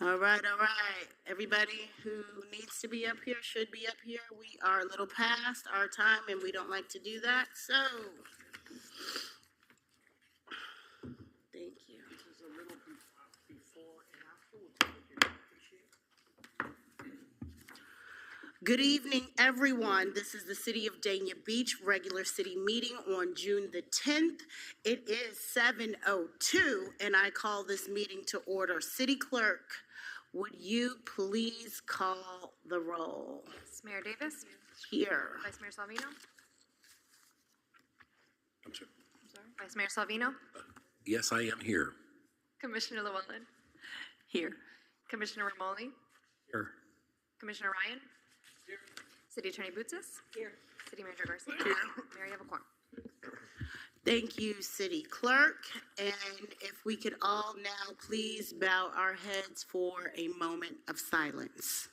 All right. Everybody who needs to be up here should be up here. We are a little past our time and we don't like to do that. So, thank you. This is a little before and after. We'll take it here. Appreciate it. Good evening, everyone. This is the City of Dania Beach regular city meeting on June the 10th. It is 7:02 and I call this meeting to order. City Clerk, would you please call the roll? Yes. Mayor Davis? Here. Vice Mayor Salvino? I'm sorry. Vice Mayor Salvino? Yes, I am here. Commissioner Llewellyn? Here. Commissioner Ramoli? Here. Commissioner Ryan? Here. City Attorney Bootsas? Here. City Manager Garcia? Here. Mayor, you have a quorum. Thank you, City Clerk. And if we could all now please bow our heads for a moment of silence.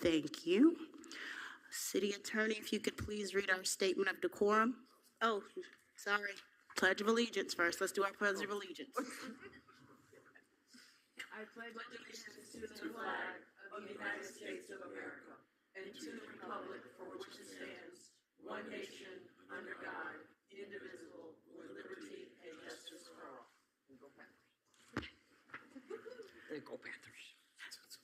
Thank you. City Attorney, if you could please read our statement of decorum. Oh, sorry. Pledge of Allegiance first. Let's do our Pledge of Allegiance. I pledge allegiance to the flag of the United States of America and to the republic for which it stands, one nation, under God, indivisible, with liberty and justice for all. Go Panthers. And go Panthers.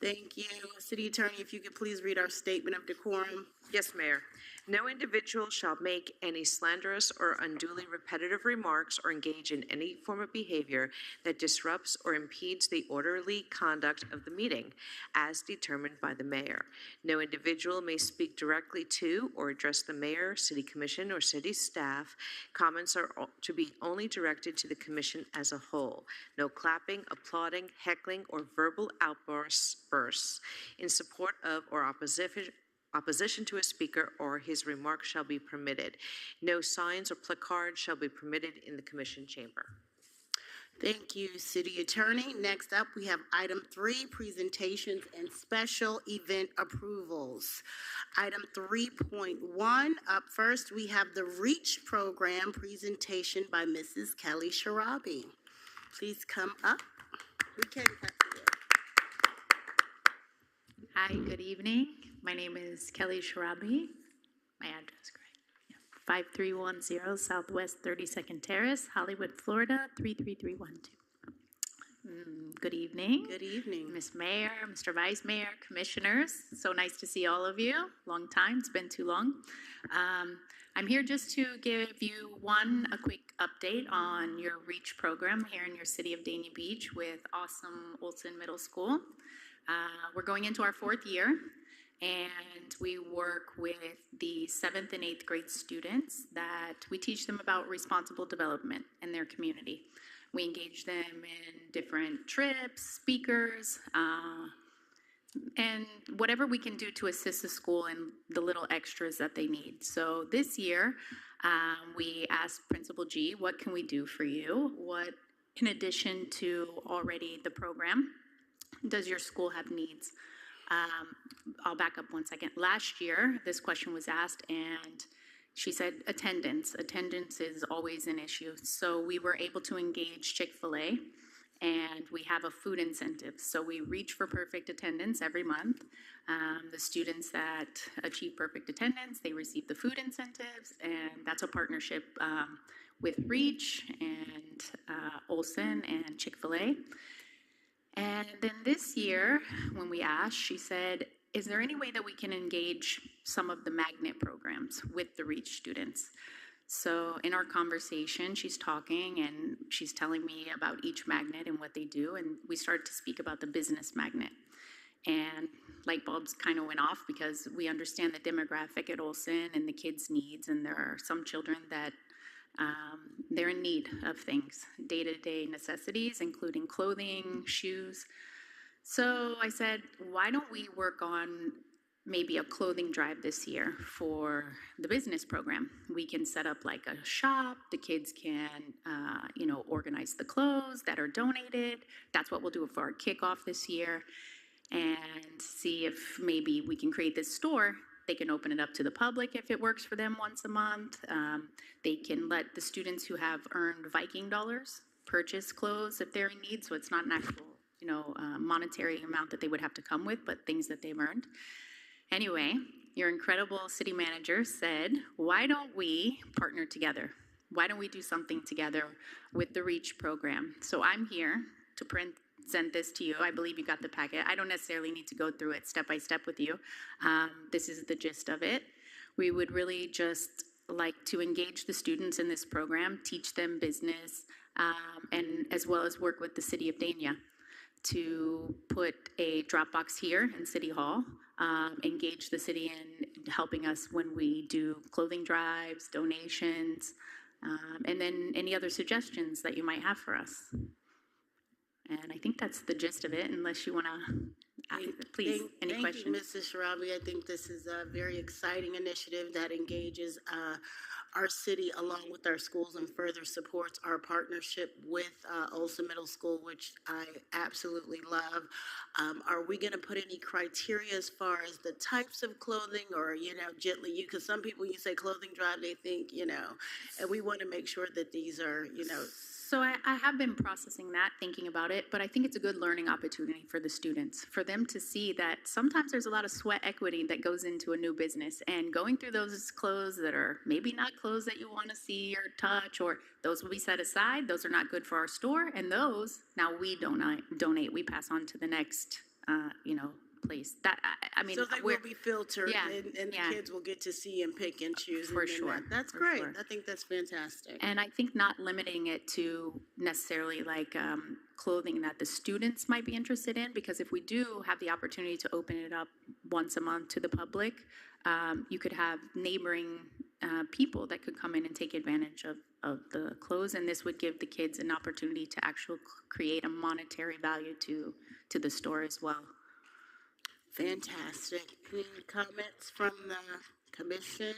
Thank you. City Attorney, if you could please read our statement of decorum. Yes, Mayor. No individual shall make any slanderous or unduly repetitive remarks or engage in any form of behavior that disrupts or impedes the orderly conduct of the meeting, as determined by the mayor. No individual may speak directly to or address the mayor, city commission, or city staff. Comments are to be only directed to the commission as a whole. No clapping, applauding, heckling, or verbal outbursts in support of or opposition to a speaker or his remarks shall be permitted. No signs or placards shall be permitted in the commission chamber. Thank you, City Attorney. Next up, we have item 3, presentations and special event approvals. Item 3.1, up first, we have the REACH program presentation by Mrs. Kelly Sharabi. Please come up. We can cut to you. Hi, good evening. My name is Kelly Sharabi. My address, correct? Yeah. 5310 Southwest 32nd Terrace, Hollywood, Florida, 33312. Good evening. Good evening. Ms. Mayor, Mr. Vice Mayor, Commissioners. So nice to see all of you. Long time, it's been too long. I'm here just to give you a quick update on your REACH program here in your city of Dania Beach with awesome Olson Middle School. We're going into our 4th year, and we work with the 7th and 8th grade students that we teach them about responsible development in their community. We engage them in different trips, speakers, and whatever we can do to assist the school in the little extras that they need. So this year, we asked Principal G, what can we do for you? What, in addition to already the program, does your school have needs? I'll back up one second. Last year, this question was asked, and she said attendance. Attendance is always an issue. So we were able to engage Chick-fil-A, and we have a food incentive. So we reach for perfect attendance every month. The students that achieve perfect attendance, they receive the food incentives, and that's a partnership with REACH and Olson and Chick-fil-A. And then this year, when we asked, she said, is there any way that we can engage some of the magnet programs with the REACH students? So in our conversation, she's talking and she's telling me about each magnet and what they do. And we started to speak about the business magnet. And light bulbs kind of went off because we understand the demographic at Olson and the kids' needs. And there are some children that they're in need of things, day-to-day necessities, including clothing, shoes. So I said, why don't we work on maybe a clothing drive this year for the business program? We can set up like a shop. The kids can, organize the clothes that are donated. That's what we'll do for our kickoff this year, and see if maybe we can create this store they can open it up to the public if it works for them once a month. They can let the students who have earned Viking dollars purchase clothes if they're in need, so it's not an actual, monetary amount that they would have to come with, but things that they've earned. Anyway, your incredible city manager said, why don't we partner together? Why don't we do something together with the REACH program? So I'm here to present this to you. I believe you got the packet. I don't necessarily need to go through it step by step with you. This is the gist of it. We would really just like to engage the students in this program, teach them business, and as well as work with the city of Dania to put a drop box here in City Hall, engage the city in helping us when we do clothing drives, donations, and then any other suggestions that you might have for us. And I think that's the gist of it, unless you want to, please, any questions? Thank you, Mrs. Sharabi. I think this is a very exciting initiative that engages our city along with our schools and further supports our partnership with Olson Middle School, which I absolutely love. Are we going to put any criteria as far as the types of clothing or, gently, because some people, you say clothing drive, they think, and we want to make sure that these are, So I have been processing that, thinking about it, but I think it's a good learning opportunity for the students, for them to see that sometimes there's a lot of sweat equity that goes into a new business, and going through those clothes that are maybe not clothes that you want to see or touch, or those will be set aside, those are not good for our store, and those, now we donate, we pass on to the next, place. That, I mean, so they will be filtered, yeah, and the kids will get to see and pick and choose. For sure. That's for great. sure. I think that's fantastic. And I think not limiting it to necessarily like clothing that the students might be interested in, because if we do have the opportunity to open it up once a month to the public, you could have neighboring people that could come in and take advantage of the clothes, and this would give the kids an opportunity to actually create a monetary value to the store as well. Fantastic. Any comments from the commission?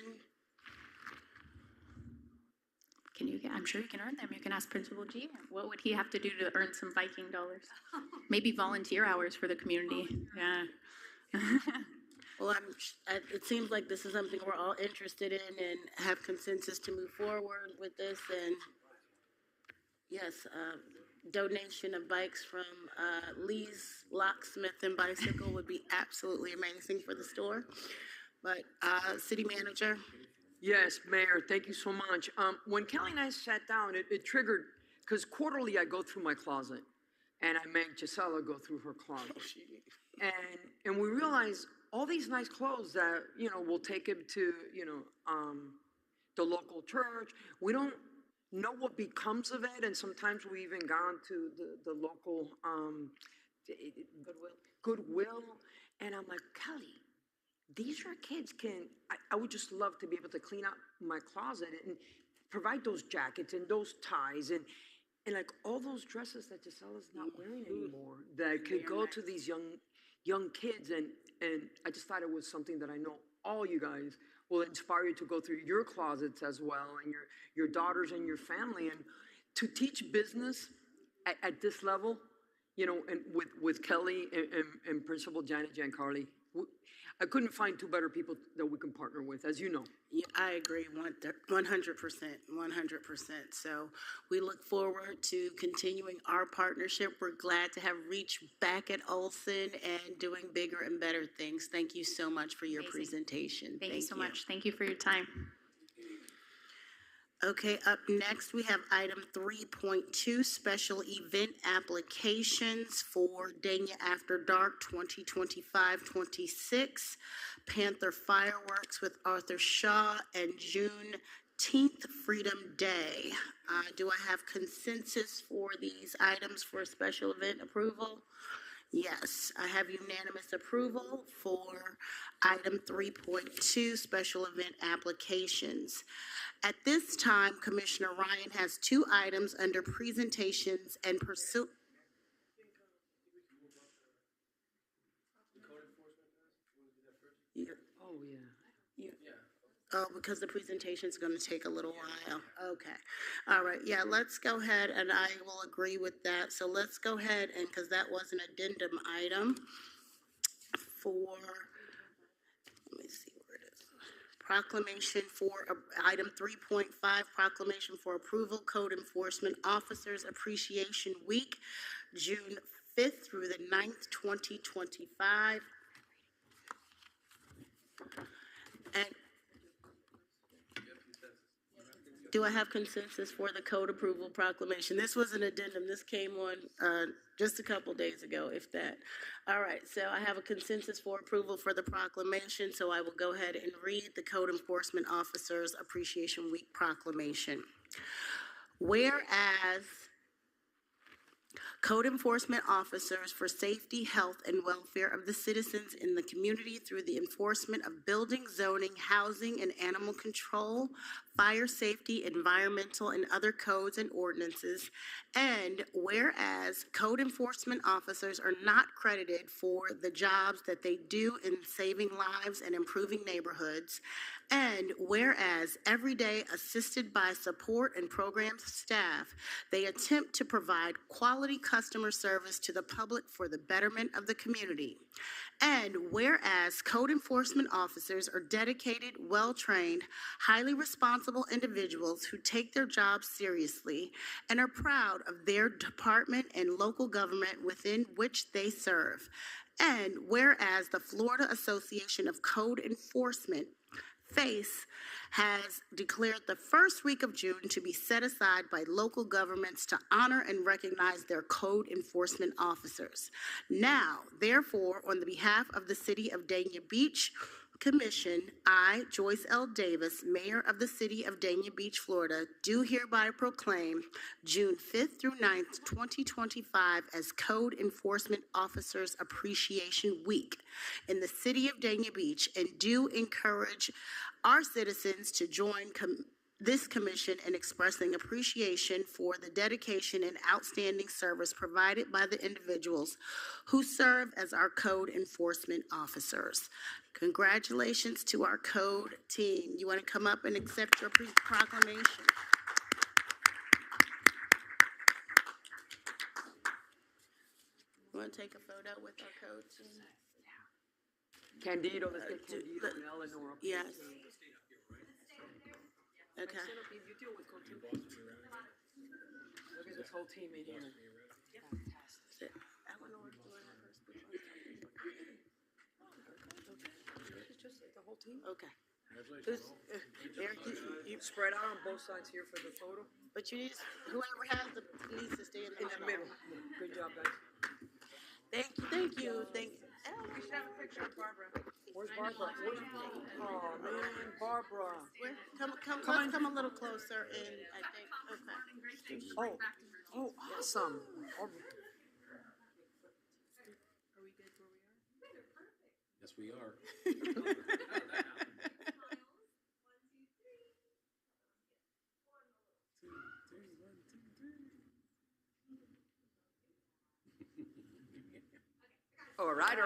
I'm sure you can earn them. You can ask Principal G. What would he have to do to earn some Viking dollars? Maybe volunteer hours for the community. Yeah. Well, it seems like this is something we're all interested in and have consensus to move forward with this. And yes, donation of bikes from Lee's Locksmith and Bicycle would be absolutely amazing for the store. But city manager? Yes, Mayor, thank you so much. When Kelly and I sat down, it triggered, because quarterly I go through my closet, and I make Gisela go through her closet. And we realized all these nice clothes that, we'll take him to, the local church. We don't know what becomes of it, and sometimes we even gone to the local Goodwill, and I'm like, Kelly, these are kids I would just love to be able to clean out my closet and provide those jackets and those ties and like all those dresses that Gisela's not wearing anymore that could go to these young kids, and I just thought it was something that I know all you guys will inspire you to go through your closets as well, and your daughters and your family, and to teach business at this level, and with Kelly and Principal Janet Giancarli. I couldn't find two better people that we can partner with, as you know. Yeah, I agree 100%. So we look forward to continuing our partnership. We're glad to have REACH back at Olson and doing bigger and better things. Thank you so much for your presentation. Thank you so much. Thank you for your time. Okay, up next we have item 3.2, special event applications for Dania After Dark 2025-26, Panther Fireworks with Arthur Shaw, and Juneteenth Freedom Day. Do I have consensus for these items for special event approval? Yes, I have unanimous approval for item 3.2, special event applications. At this time, Commissioner Ryan has two items under presentations and pursuit. Oh, yeah. Oh, because the presentation is going to take a little while. Okay. All right. Yeah, let's go ahead, and I will agree with that. So let's go ahead, and because that was an addendum item for, let me see where it Proclamation for, item 3.5, proclamation for approval, Code Enforcement Officers Appreciation Week, June 5th through the 9th, 2025. And do I have consensus for the code approval proclamation? This was an addendum. This came on just a couple days ago, if that. All right, so I have a consensus for approval for the proclamation, so I will go ahead and read the Code Enforcement Officers Appreciation Week proclamation. Whereas Code enforcement officers for safety, health, and welfare of the citizens in the community through the enforcement of building, zoning, housing, and animal control, fire safety, environmental, and other codes and ordinances. And whereas code enforcement officers are not credited for the jobs that they do in saving lives and improving neighborhoods. And whereas every day, assisted by support and program staff, they attempt to provide quality customer service to the public for the betterment of the community. And whereas code enforcement officers are dedicated, well-trained, highly responsible individuals who take their jobs seriously and are proud of their department and local government within which they serve. And whereas the Florida Association of Code Enforcement, FACE, has declared the first week of June to be set aside by local governments to honor and recognize their code enforcement officers. Now, therefore, on the behalf of the City of Dania Beach Commission, I, Joyce L. Davis, Mayor of the City of Dania Beach, Florida, do hereby proclaim June 5th through 9th, 2025 as Code Enforcement Officers Appreciation Week in the City of Dania Beach, and do encourage our citizens to join this commission in expressing appreciation for the dedication and outstanding service provided by the individuals who serve as our code enforcement officers. Congratulations to our code team. You want to come up and accept your proclamation? You want to take a photo with our code team? Candido, let's get Candido and Eleanor up. Yes. Okay. You deal with code team. Look at this whole team in here. Fantastic. Eleanor's doing her speech. It's just the whole team. Okay. Eric, you Spread out on both sides here for the photo. but you need, whoever has the, needs to stay in In the middle. Good job, guys. Thank you. We should have a picture of Barbara. Where's Barbara? Oh, man, Barbara. Let's come a little closer and I think, okay. Oh, awesome. Yes, we are. All right.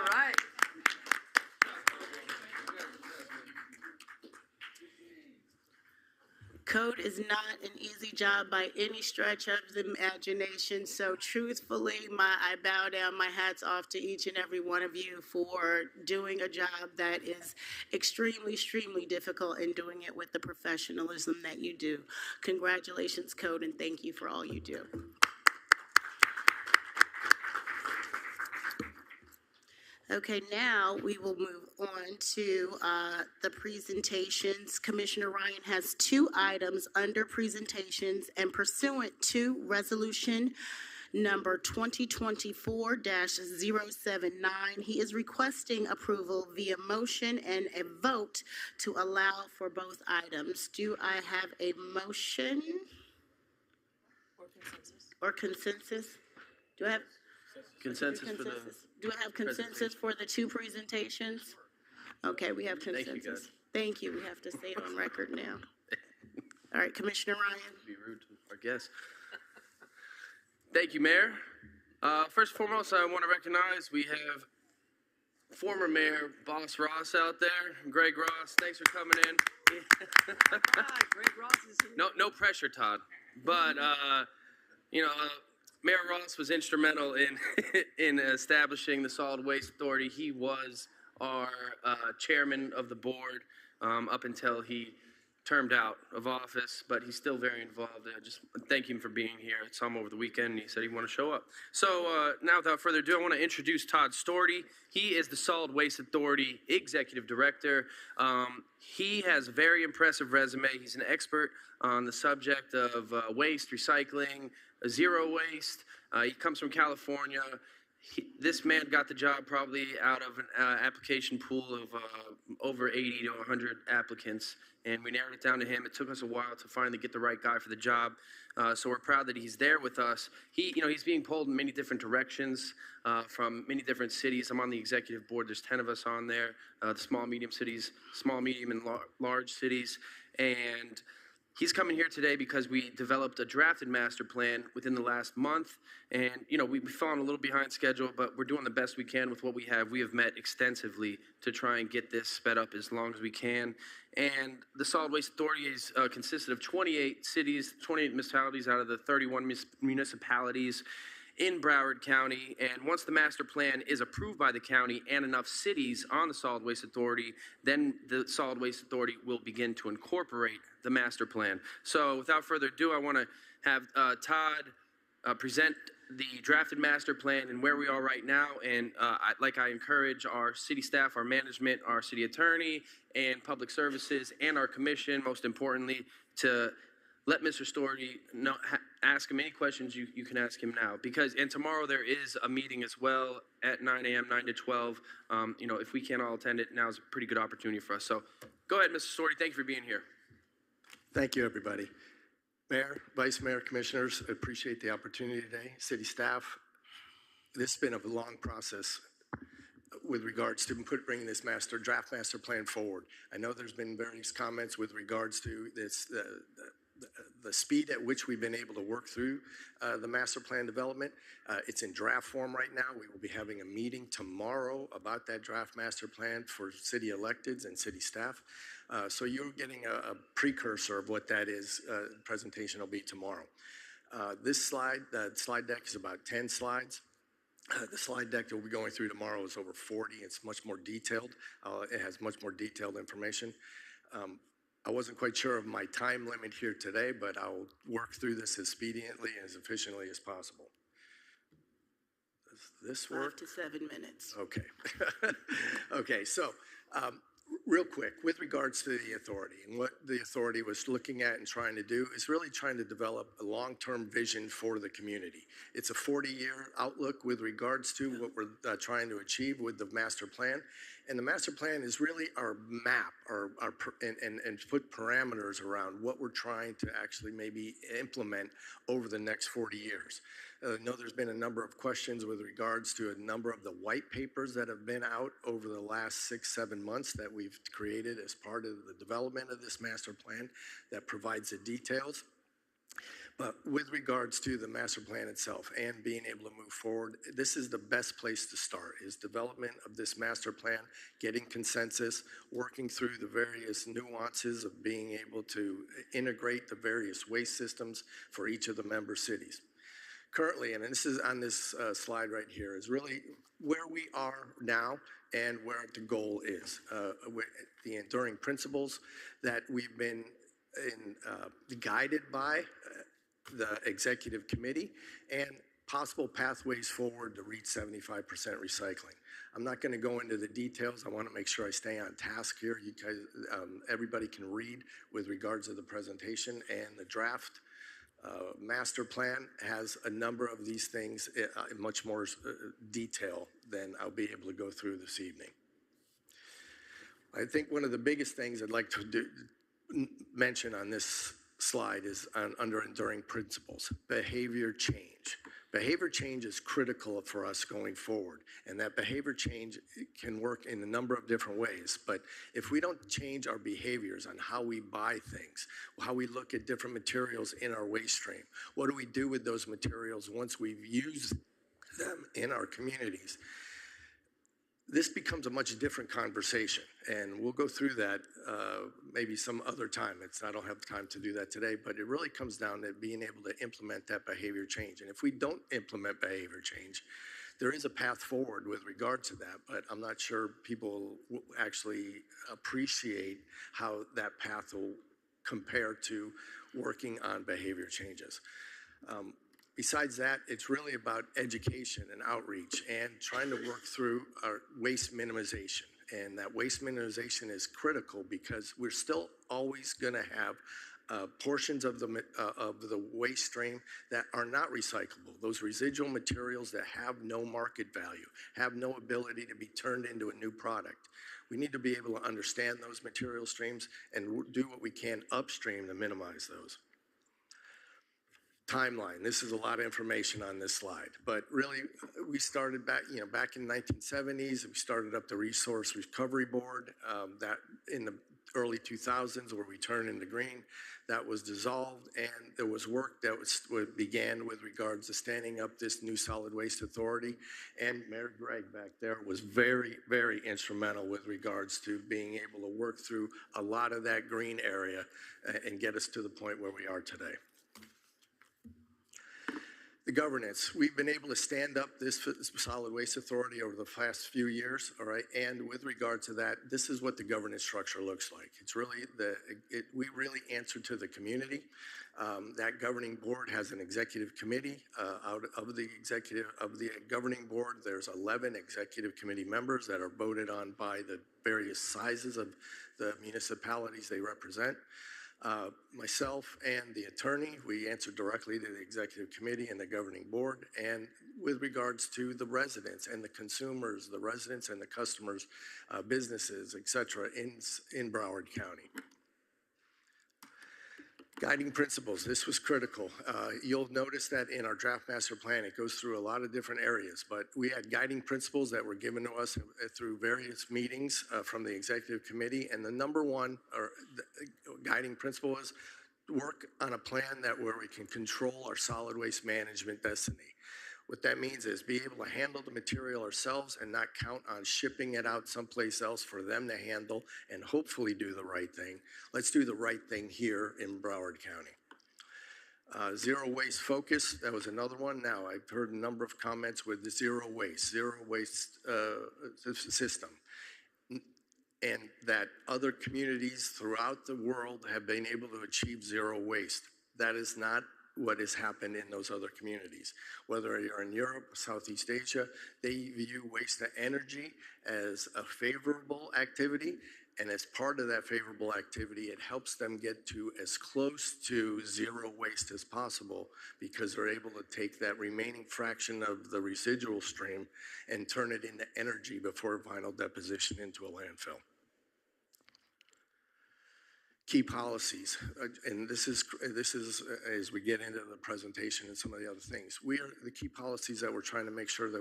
Code is not an easy job by any stretch of the imagination, so truthfully, I bow down my hats off to each and every one of you for doing a job that is extremely difficult and doing it with the professionalism that you do. Congratulations, Code, and thank you for all you do. Okay, now we will move on to the presentations. Commissioner Ryan has 2 items under presentations, and pursuant to resolution number 2024-079, he is requesting approval via motion and a vote to allow for both items. Do I have a motion? Or consensus? Do I have Consensus for the, Do I have consensus for the 2 presentations? Okay, we have consensus. Thank you, guys. Thank you. We have to say it on record now. All right, Commissioner Ryan. be rude to our guests. Thank you, Mayor. First and foremost, I want to recognize we have former Mayor Boss Ross out there. Greg Ross, thanks for coming in. Greg Ross is here. No pressure, Todd. But, Mayor Ross was instrumental in establishing the Solid Waste Authority. He was our chairman of the board up until he termed out of office, but he's still very involved. I just thank him for being here. I saw him over the weekend, and he said he wanted to show up. So now, without further ado, I want to introduce Todd Storty. He is the Solid Waste Authority Executive Director. He has a very impressive resume. He's an expert on the subject of waste, recycling, zero waste. He comes from California. This man got the job probably out of an application pool of over 80 to 100 applicants, and we narrowed it down to him. It took us a while to finally get the right guy for the job, so we're proud that he's there with us. He's being pulled in many different directions from many different cities. I'm on the executive board. There's 10 of us on there, the small, medium cities, small, medium, and large cities, and he's coming here today because we developed a drafted master plan within the last month, and we've fallen a little behind schedule, but we're doing the best we can with what we have. We have met extensively to try and get this sped up as long as we can, and the Solid Waste Authority is consisted of 28 cities, 28 municipalities out of the 31 municipalities in Broward County, and once the master plan is approved by the county and enough cities on the Solid Waste Authority, then the Solid Waste Authority will begin to incorporate the master plan. So without further ado, I want to have Todd present the drafted master plan and where we are right now, and I encourage our city staff, our management, our city attorney, and public services, and our commission, most importantly, to let Mr. Storty know, ask him any questions you can ask him now. And tomorrow there is a meeting as well at 9 a.m., 9 to 12. If we can't all attend it, now is a pretty good opportunity for us. So go ahead, Mr. Storty. Thank you for being here. Thank you, everybody. Mayor, Vice Mayor, Commissioners, I appreciate the opportunity today. City staff, this has been a long process with regards to bringing this draft master plan forward. I know there's been various comments with regards to this, the speed at which we've been able to work through the master plan development. It's in draft form right now. We will be having a meeting tomorrow about that draft master plan for city electeds and city staff. So you're getting a precursor of what that is. The presentation will be tomorrow. This slide, the slide deck is about 10 slides. The slide deck that we'll be going through tomorrow is over 40. It's much more detailed. It has much more detailed information. I wasn't quite sure of my time limit here today, but I'll work through this as expediently and as efficiently as possible. Does this work? 5 to 7 minutes. Okay. Okay, so real quick, with regards to the authority and what the authority was looking at and trying to do is really trying to develop a long-term vision for the community. It's a 40-year outlook with regards to what we're trying to achieve with the master plan. And the master plan is really our map and put parameters around what we're trying to actually maybe implement over the next 40 years. I know there's been a number of questions with regards to a number of the white papers that have been out over the last 6-7 months that we've created as part of the development of this master plan that provides the details. But with regards to the master plan itself and being able to move forward, this is the best place to start, is development of this master plan, getting consensus, working through the various nuances of being able to integrate the various waste systems for each of the member cities. Currently, and this is on this slide right here, is really where we are now and where the goal is. The enduring principles that we've been guided by the executive committee and possible pathways forward to reach 75% recycling. I'm not going to go into the details. I want to make sure I stay on task here. You guys, everybody can read with regards to the presentation, and the draft master plan has a number of these things in much more detail than I'll be able to go through this evening. I think one of the biggest things I'd like to mention on this slide is under enduring principles, behavior change. Behavior change is critical for us going forward, and that behavior change can work in a number of different ways. But if we don't change our behaviors on how we buy things, how we look at different materials in our waste stream, what do we do with those materials once we've used them in our communities, this becomes a much different conversation, and we'll go through that maybe some other time. I don't have time to do that today, but it really comes down to being able to implement that behavior change. And if we don't implement behavior change, there is a path forward with regard to that, but I'm not sure people actually appreciate how that path will compare to working on behavior changes. Besides that, it's really about education and outreach and trying to work through our waste minimization. And that waste minimization is critical because we're still always going to have portions of the waste stream that are not recyclable. Those residual materials that have no market value, have no ability to be turned into a new product. We need to be able to understand those material streams and do what we can upstream to minimize those. Timeline. This is a lot of information on this slide, but really we started back in the 1970s. We started up the Resource Recovery Board that in the early 2000s where we turned into green. That was dissolved, and there was work that began with regards to standing up this new solid waste authority. And Mayor Gregg back there was very, very instrumental with regards to being able to work through a lot of that green area and get us to the point where we are today. The governance. We've been able to stand up this solid waste authority over the past few years, all right? And with regard to that, this is what the governance structure looks like. It's really, we really answer to the community. That governing board has an executive committee. Out of the governing board, there's 11 executive committee members that are voted on by the various sizes of the municipalities they represent. Myself and the attorney, we answer directly to the executive committee and the governing board. And with regards to the residents and the consumers, the residents and the customers, businesses, et cetera, in Broward County. Guiding principles, this was critical. You'll notice that in our draft master plan, it goes through a lot of different areas, but we had guiding principles that were given to us through various meetings from the executive committee. And the number one guiding principle is work on a plan where we can control our solid waste management destiny. What that means is be able to handle the material ourselves and not count on shipping it out someplace else for them to handle and hopefully do the right thing. Let's do the right thing here in Broward County. Zero waste focus, that was another one. Now, I've heard a number of comments with the zero waste system. And that other communities throughout the world have been able to achieve zero waste. That is not what has happened in those other communities. Whether you're in Europe, Southeast Asia, they view waste to energy as a favorable activity, and as part of that favorable activity, it helps them get to as close to zero waste as possible because they're able to take that remaining fraction of the residual stream and turn it into energy before final deposition into a landfill. Key policies, and this is as we get into the presentation and some of the other things. The key policies that we're trying to make sure that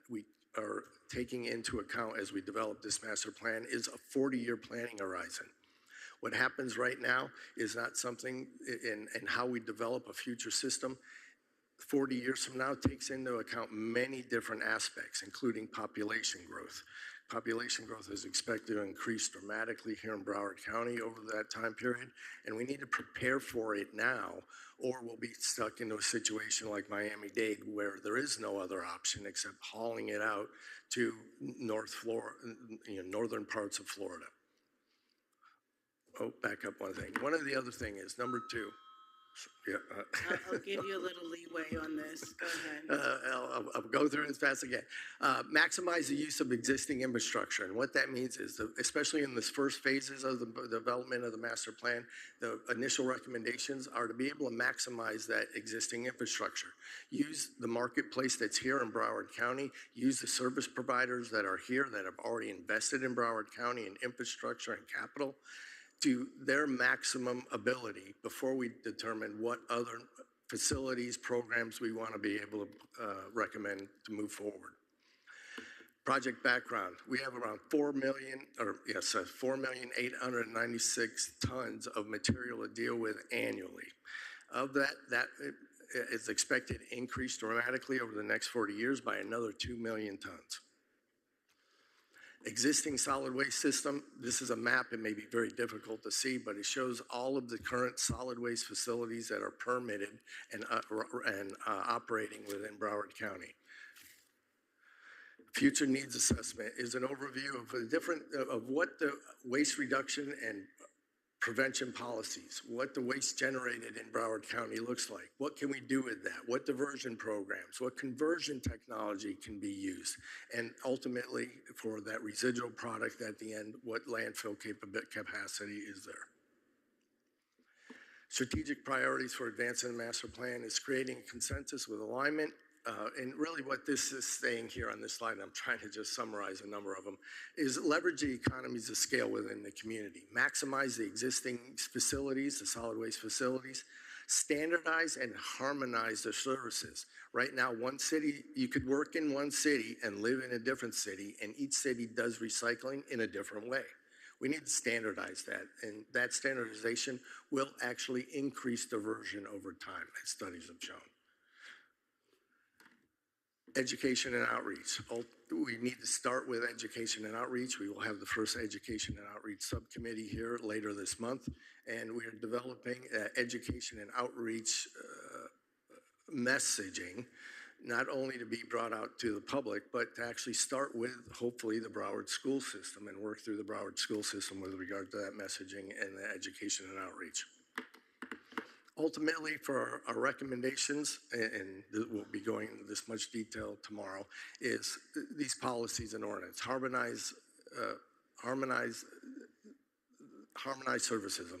we are taking into account as we develop this master plan is a 40-year planning horizon. What happens right now is not something in how we develop a future system. 40 years from now takes into account many different aspects, including population growth. Population growth is expected to increase dramatically here in Broward County over that time period, and we need to prepare for it now, or we'll be stuck into a situation like Miami-Dade where there is no other option except hauling it out to northern parts of Florida. Oh, back up one thing. One of the other thing is number 2. Yeah, I'll give you a little leeway on this. Go ahead. I'll go through it as fast as I can. Maximize the use of existing infrastructure. And what that means is, especially in the first phases of the development of the master plan, the initial recommendations are to be able to maximize that existing infrastructure. Use the marketplace that's here in Broward County. Use the service providers that are here that have already invested in Broward County in infrastructure and capital to their maximum ability before we determine what other facilities, programs we want to be able to recommend to move forward. Project background. We have around 4,896 tons of material to deal with annually. Of that is expected to increase dramatically over the next 40 years by another 2 million tons. Existing solid waste system, this is a map. It may be very difficult to see, but it shows all of the current solid waste facilities that are permitted and operating within Broward County. Future needs assessment is an overview of what the waste reduction and prevention policies, what the waste generated in Broward County looks like. What can we do with that? What diversion programs, what conversion technology can be used? And ultimately, for that residual product at the end, what landfill capacity is there? Strategic priorities for advancing the master plan is creating consensus with alignment. And really what this is saying here on this slide, and I'm trying to just summarize a number of them, is leverage the economies of scale within the community, maximize the existing facilities, the solid waste facilities, standardize and harmonize their services. Right now, one city, you could work in one city and live in a different city, and each city does recycling in a different way. We need to standardize that, and that standardization will actually increase diversion over time, as studies have shown. Education and outreach. We need to start with education and outreach. We will have the first education and outreach subcommittee here later this month, and we are developing education and outreach messaging, not only to be brought out to the public, but to actually start with, hopefully, the Broward school system and work through the Broward school system with regard to that messaging and the education and outreach. Ultimately, for our recommendations, and we'll be going into this much detail tomorrow, is these policies and ordinance. Harmonize services,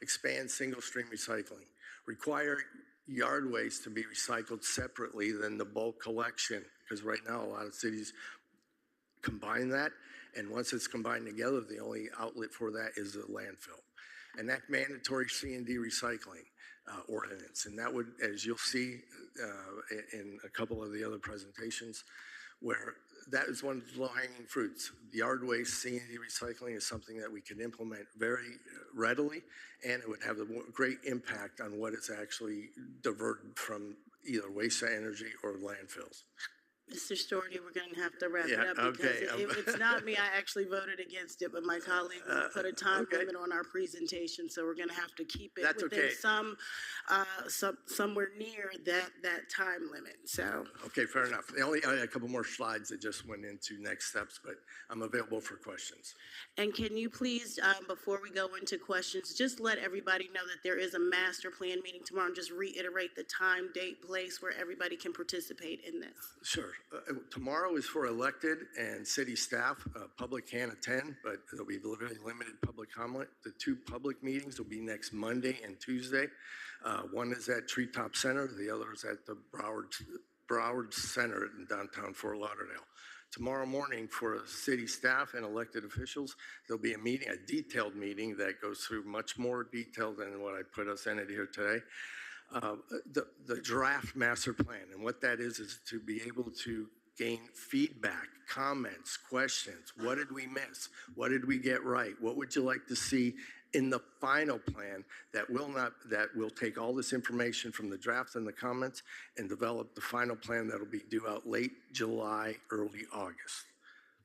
expand single stream recycling. Require yard waste to be recycled separately than the bulk collection, because right now a lot of cities combine that, and once it's combined together, the only outlet for that is a landfill. Enact mandatory C&D recycling ordinance, and that would, as you'll see in a couple of the other presentations, where that is one of the low-hanging fruits. Yard waste C&D recycling is something that we can implement very readily, and it would have a great impact on what is actually diverted from either waste to energy or landfills. Mr. Storty, we're going to have to wrap it up because okay. it's not me. I actually voted against it, but my colleagues put a time limit on our presentation, so we're going to have to keep it within somewhere near that time limit. So okay, fair enough. I had a couple more slides that just went into next steps, but I'm available for questions. And can you please, before we go into questions, just let everybody know that there is a master plan meeting tomorrow, and just reiterate the time, date, place where everybody can participate in this. Sure. Tomorrow is for elected and city staff. Public can attend, but there'll be very limited public comment. The two public meetings will be next Monday and Tuesday. One is at Treetop Center. The other is at the Broward Center in downtown Fort Lauderdale. Tomorrow morning for city staff and elected officials, there'll be a meeting, a detailed meeting that goes through much more detail than what I put us in it here today. The draft master plan, and what that is to be able to gain feedback, comments, questions. What did we miss? What did we get right? What would you like to see in the final plan that will take all this information from the draft and the comments and develop the final plan that'll be due out late July, early August?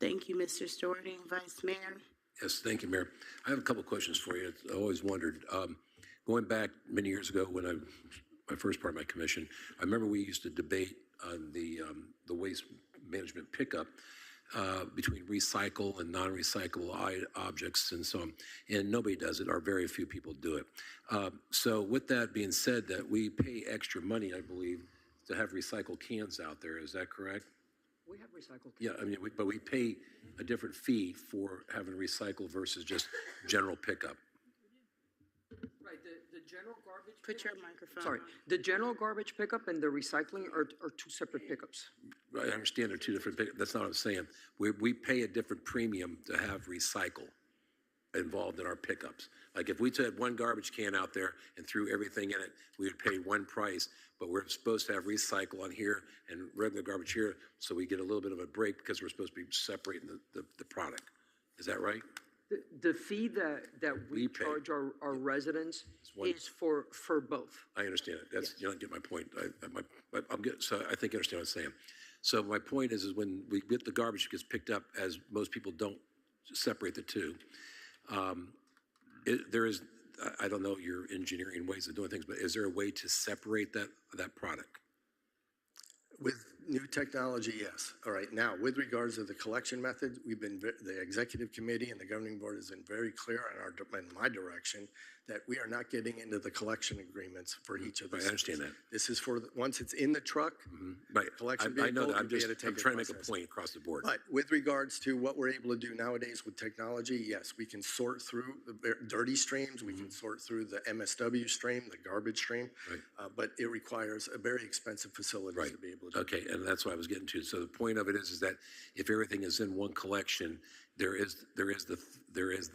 Thank you, Mr. Storty. Vice Mayor. Yes, thank you, Mayor. I have a couple questions for you. I always wondered, going back many years ago when my first part of my commission, I remember we used to debate on the waste management pickup between recycle and non-recyclable objects and so on, and nobody does it, or very few people do it. So with that being said, that we pay extra money, I believe, to have recycled cans out there. Is that correct? We have recycled cans. Yeah, I mean, but we pay a different fee for having recycled versus just general pickup. Right, the general garbage. Put your microphone Sorry, on. the general garbage pickup and the recycling are two separate pickups. I understand they're two different pickups. That's not what I'm saying. We pay a different premium to have recycle involved in our pickups. Like if we had one garbage can out there and threw everything in it, we would pay one price, but we're supposed to have recycle on here and regular garbage here, so we get a little bit of a break because we're supposed to be separating the product. Is that right? The fee that we charge our residents is for both. I understand it. That's, you don't get my point. So I think you understand what I'm saying. So my point is when we get the garbage gets picked up, as most people don't separate the two, there is, I don't know your engineering ways of doing things, but is there a way to separate that product? With New technology, yes. All right, now, with regards to the collection method, the executive committee and the governing board has been very clear in my direction that we are not getting into the collection agreements for each of the Right, I understand cities. that. This is for, once it's in the truck, Right, collection I know vehicle, that, I'm you'll be just, able to take I'm it trying to make a processed. point across the board. But with regards to what we're able to do nowadays with technology, yes, we can sort through the dirty streams, we can sort through the MSW stream, the garbage stream, Right. but it requires a very expensive facility Right. to be able to do. Okay, and that's what I was getting to. So the point of it is that if everything is in one collection, there is the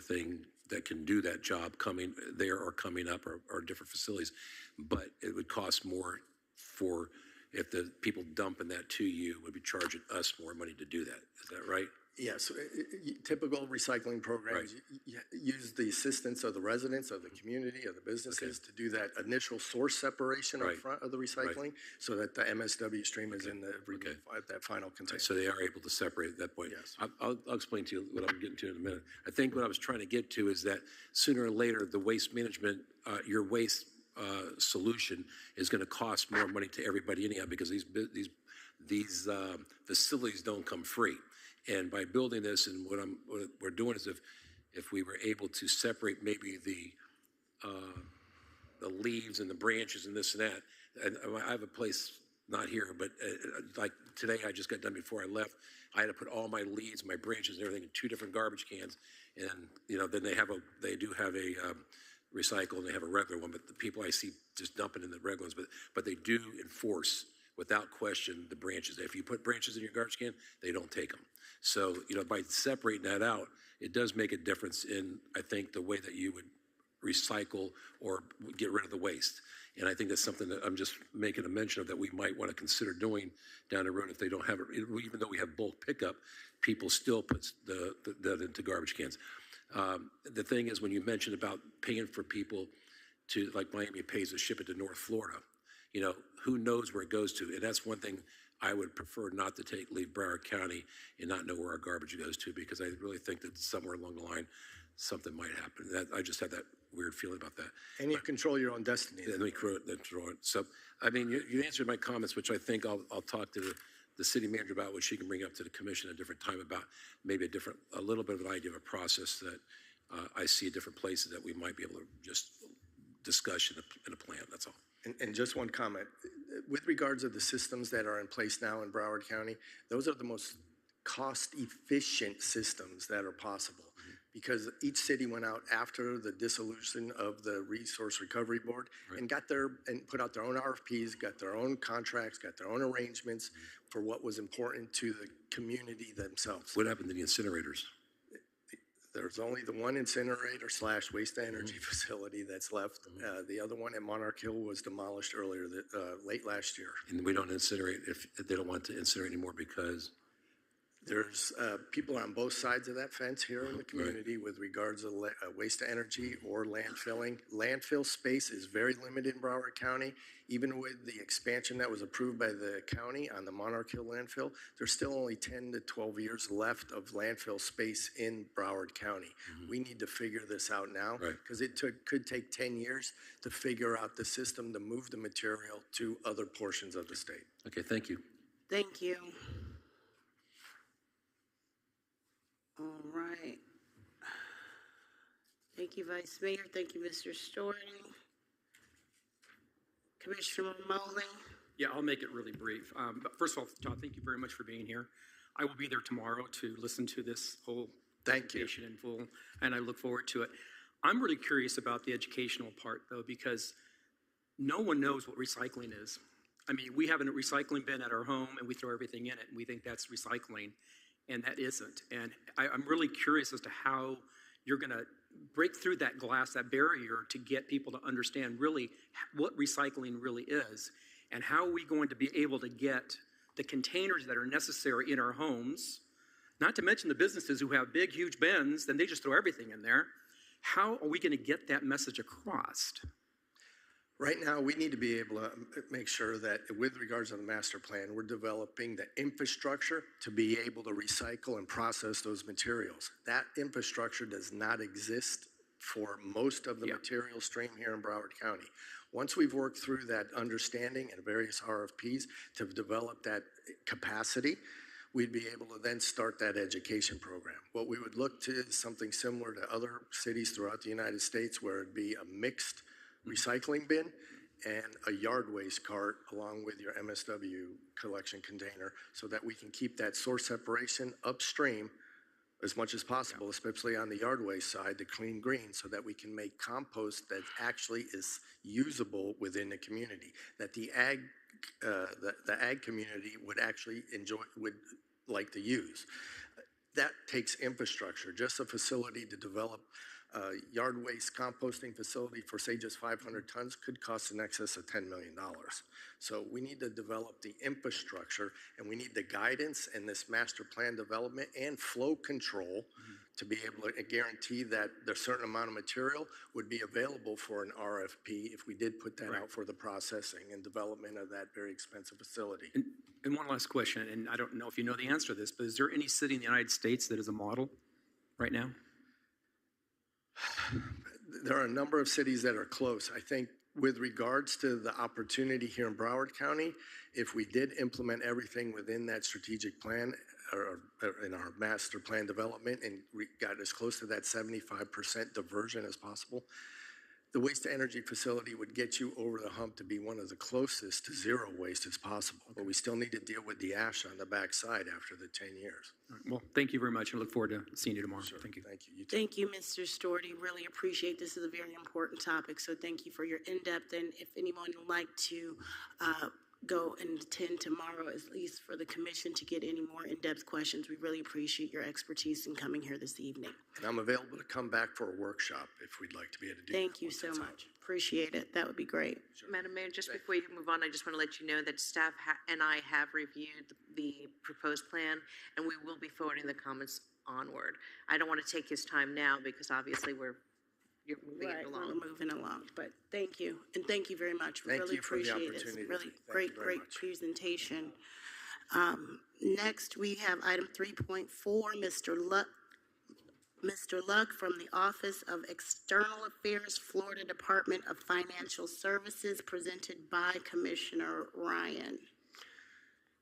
thing that can do that job coming there or coming up or different facilities, but it would cost more for if the people dumping that to you would be charging us more money to do that. Is that right? Yes, typical recycling programs use the assistance of the residents, of the community, of the businesses to do that initial source separation up Right. front of the recycling so that the MSW stream is in that final container. So they are able to separate at that point. Yes. I'll explain to you what I'm getting to in a minute. I think what I was trying to get to is that sooner or later, the waste management, your waste solution is going to cost more money to everybody anyhow because these facilities don't come free. And by building this, and what we're doing is if we were able to separate maybe the leaves and the branches and this and that, and I have a place not here, but like today I just got done before I left. I had to put all my leaves, my branches, and everything in 2 different garbage cans, and then they do have a recycle and they have a regular one, but the people I see just dumping in the regular ones, but they do enforce without question the branches. If you put branches in your garbage can, they don't take them. So, by separating that out, it does make a difference in, I think, the way that you would recycle or get rid of the waste. And I think that's something that I'm just making a mention of that we might want to consider doing down the road if they don't have it. Even though we have bulk pickup, people still put that into garbage cans. The thing is, when you mentioned about paying for people to, like Miami pays to ship it to North Florida, who knows where it goes to? And that's one thing I would prefer not to leave Broward County and not know where our garbage goes to, because I really think that somewhere along the line, something might happen. I just had that weird feeling about that. And you control your own destiny. Let me throw it. So, I mean, you answered my comments, which I think I'll talk to the city manager about, which she can bring up to the commission at a different time about maybe a little bit of an idea of a process that I see at different places that we might be able to just discuss in a plan. That's all. And just one comment. With regards to the systems that are in place now in Broward County, those are the most cost-efficient systems that are possible. Because each city went out after the dissolution of the Resource Recovery Board and put out their own RFPs, got their own contracts, got their own arrangements for what was important to the community themselves. What happened to the incinerators? There's only the one incinerator / waste to energy facility that's left. The other one at Monarch Hill was demolished late last year. And we don't incinerate if they don't want to incinerate anymore because? There's people on both sides of that fence here in the community with regards to waste to energy or landfilling. Landfill space is very limited in Broward County. Even with the expansion that was approved by the county on the Monarch Hill landfill, there's still only 10 to 12 years left of landfill space in Broward County. We need to figure this out now because it could take 10 years to figure out the system to move the material to other portions of the state. Okay, thank you. Thank you. All right. Thank you, Vice Mayor. Thank you, Mr. Storey. Commissioner Mobley. Yeah, I'll make it really brief. But first of all, Todd, thank you very much for being here. I will be there tomorrow to listen to this whole presentation in full, and I look forward to it. I'm really curious about the educational part, though, because no one knows what recycling is. I mean, we have a recycling bin at our home, and we throw everything in it, and we think that's recycling. And that isn't. And I'm really curious as to how you're going to break through that glass, that barrier, to get people to understand really what recycling really is, and how are we going to be able to get the containers that are necessary in our homes, not to mention the businesses who have big, huge bins, then they just throw everything in there. How are we going to get that message across? Right now, we need to be able to make sure that with regards to the master plan, we're developing the infrastructure to be able to recycle and process those materials. That infrastructure does not exist for most of the material stream here in Broward County. Once we've worked through that understanding and various RFPs to develop that capacity, we'd be able to then start that education program. What we would look to is something similar to other cities throughout the United States, where it'd be a mixed recycling bin and a yard waste cart along with your MSW collection container, so that we can keep that source separation upstream as much as possible, especially on the yard waste side, the clean green, so that we can make compost that actually is usable within the community, that the ag community would actually would like to use. That takes infrastructure. Just a facility to develop a yard waste composting facility for, say, just 500 tons could cost in excess of $10 million. So we need to develop the infrastructure, and we need the guidance and this master plan development and flow control to be able to guarantee that a certain amount of material would be available for an RFP if we did put that out for the processing and development of that very expensive facility. And one last question, and I don't know if you know the answer to this, but is there any city in the United States that is a model right now? There are a number of cities that are close. I think with regards to the opportunity here in Broward County, if we did implement everything within that strategic plan or in our master plan development and got as close to that 75% diversion as possible, the waste to energy facility would get you over the hump to be one of the closest to zero waste as possible. Okay. But we still need to deal with the ash on the backside after the 10 years. All right. Well, thank you very much. I look forward to seeing you tomorrow. Sure. Thank you. Thank you. You too. Thank you, Mr. Storty. Really appreciate this. Is a very important topic, so thank you for your in-depth. And if anyone would like to go and attend tomorrow, at least for the commission, to get any more in-depth questions, we really appreciate your expertise in coming here this evening. And I'm available to come back for a workshop if we'd like to be able to do that. Thank you so much. Appreciate it. That would be great. Sure. Madam Mayor, just before you move on, I just want to let you know that staff and I have reviewed the proposed plan, and we will be forwarding the comments onward. I don't want to take his time now because obviously you're moving it along. We're moving along, but thank you, and thank you very much. We Thank really you for the appreciate it. opportunity. Really Thank you very great much. presentation. Next, we have item 3.4, Mr. Luck from the Office of External Affairs, Florida Department of Financial Services, presented by Commissioner Ryan.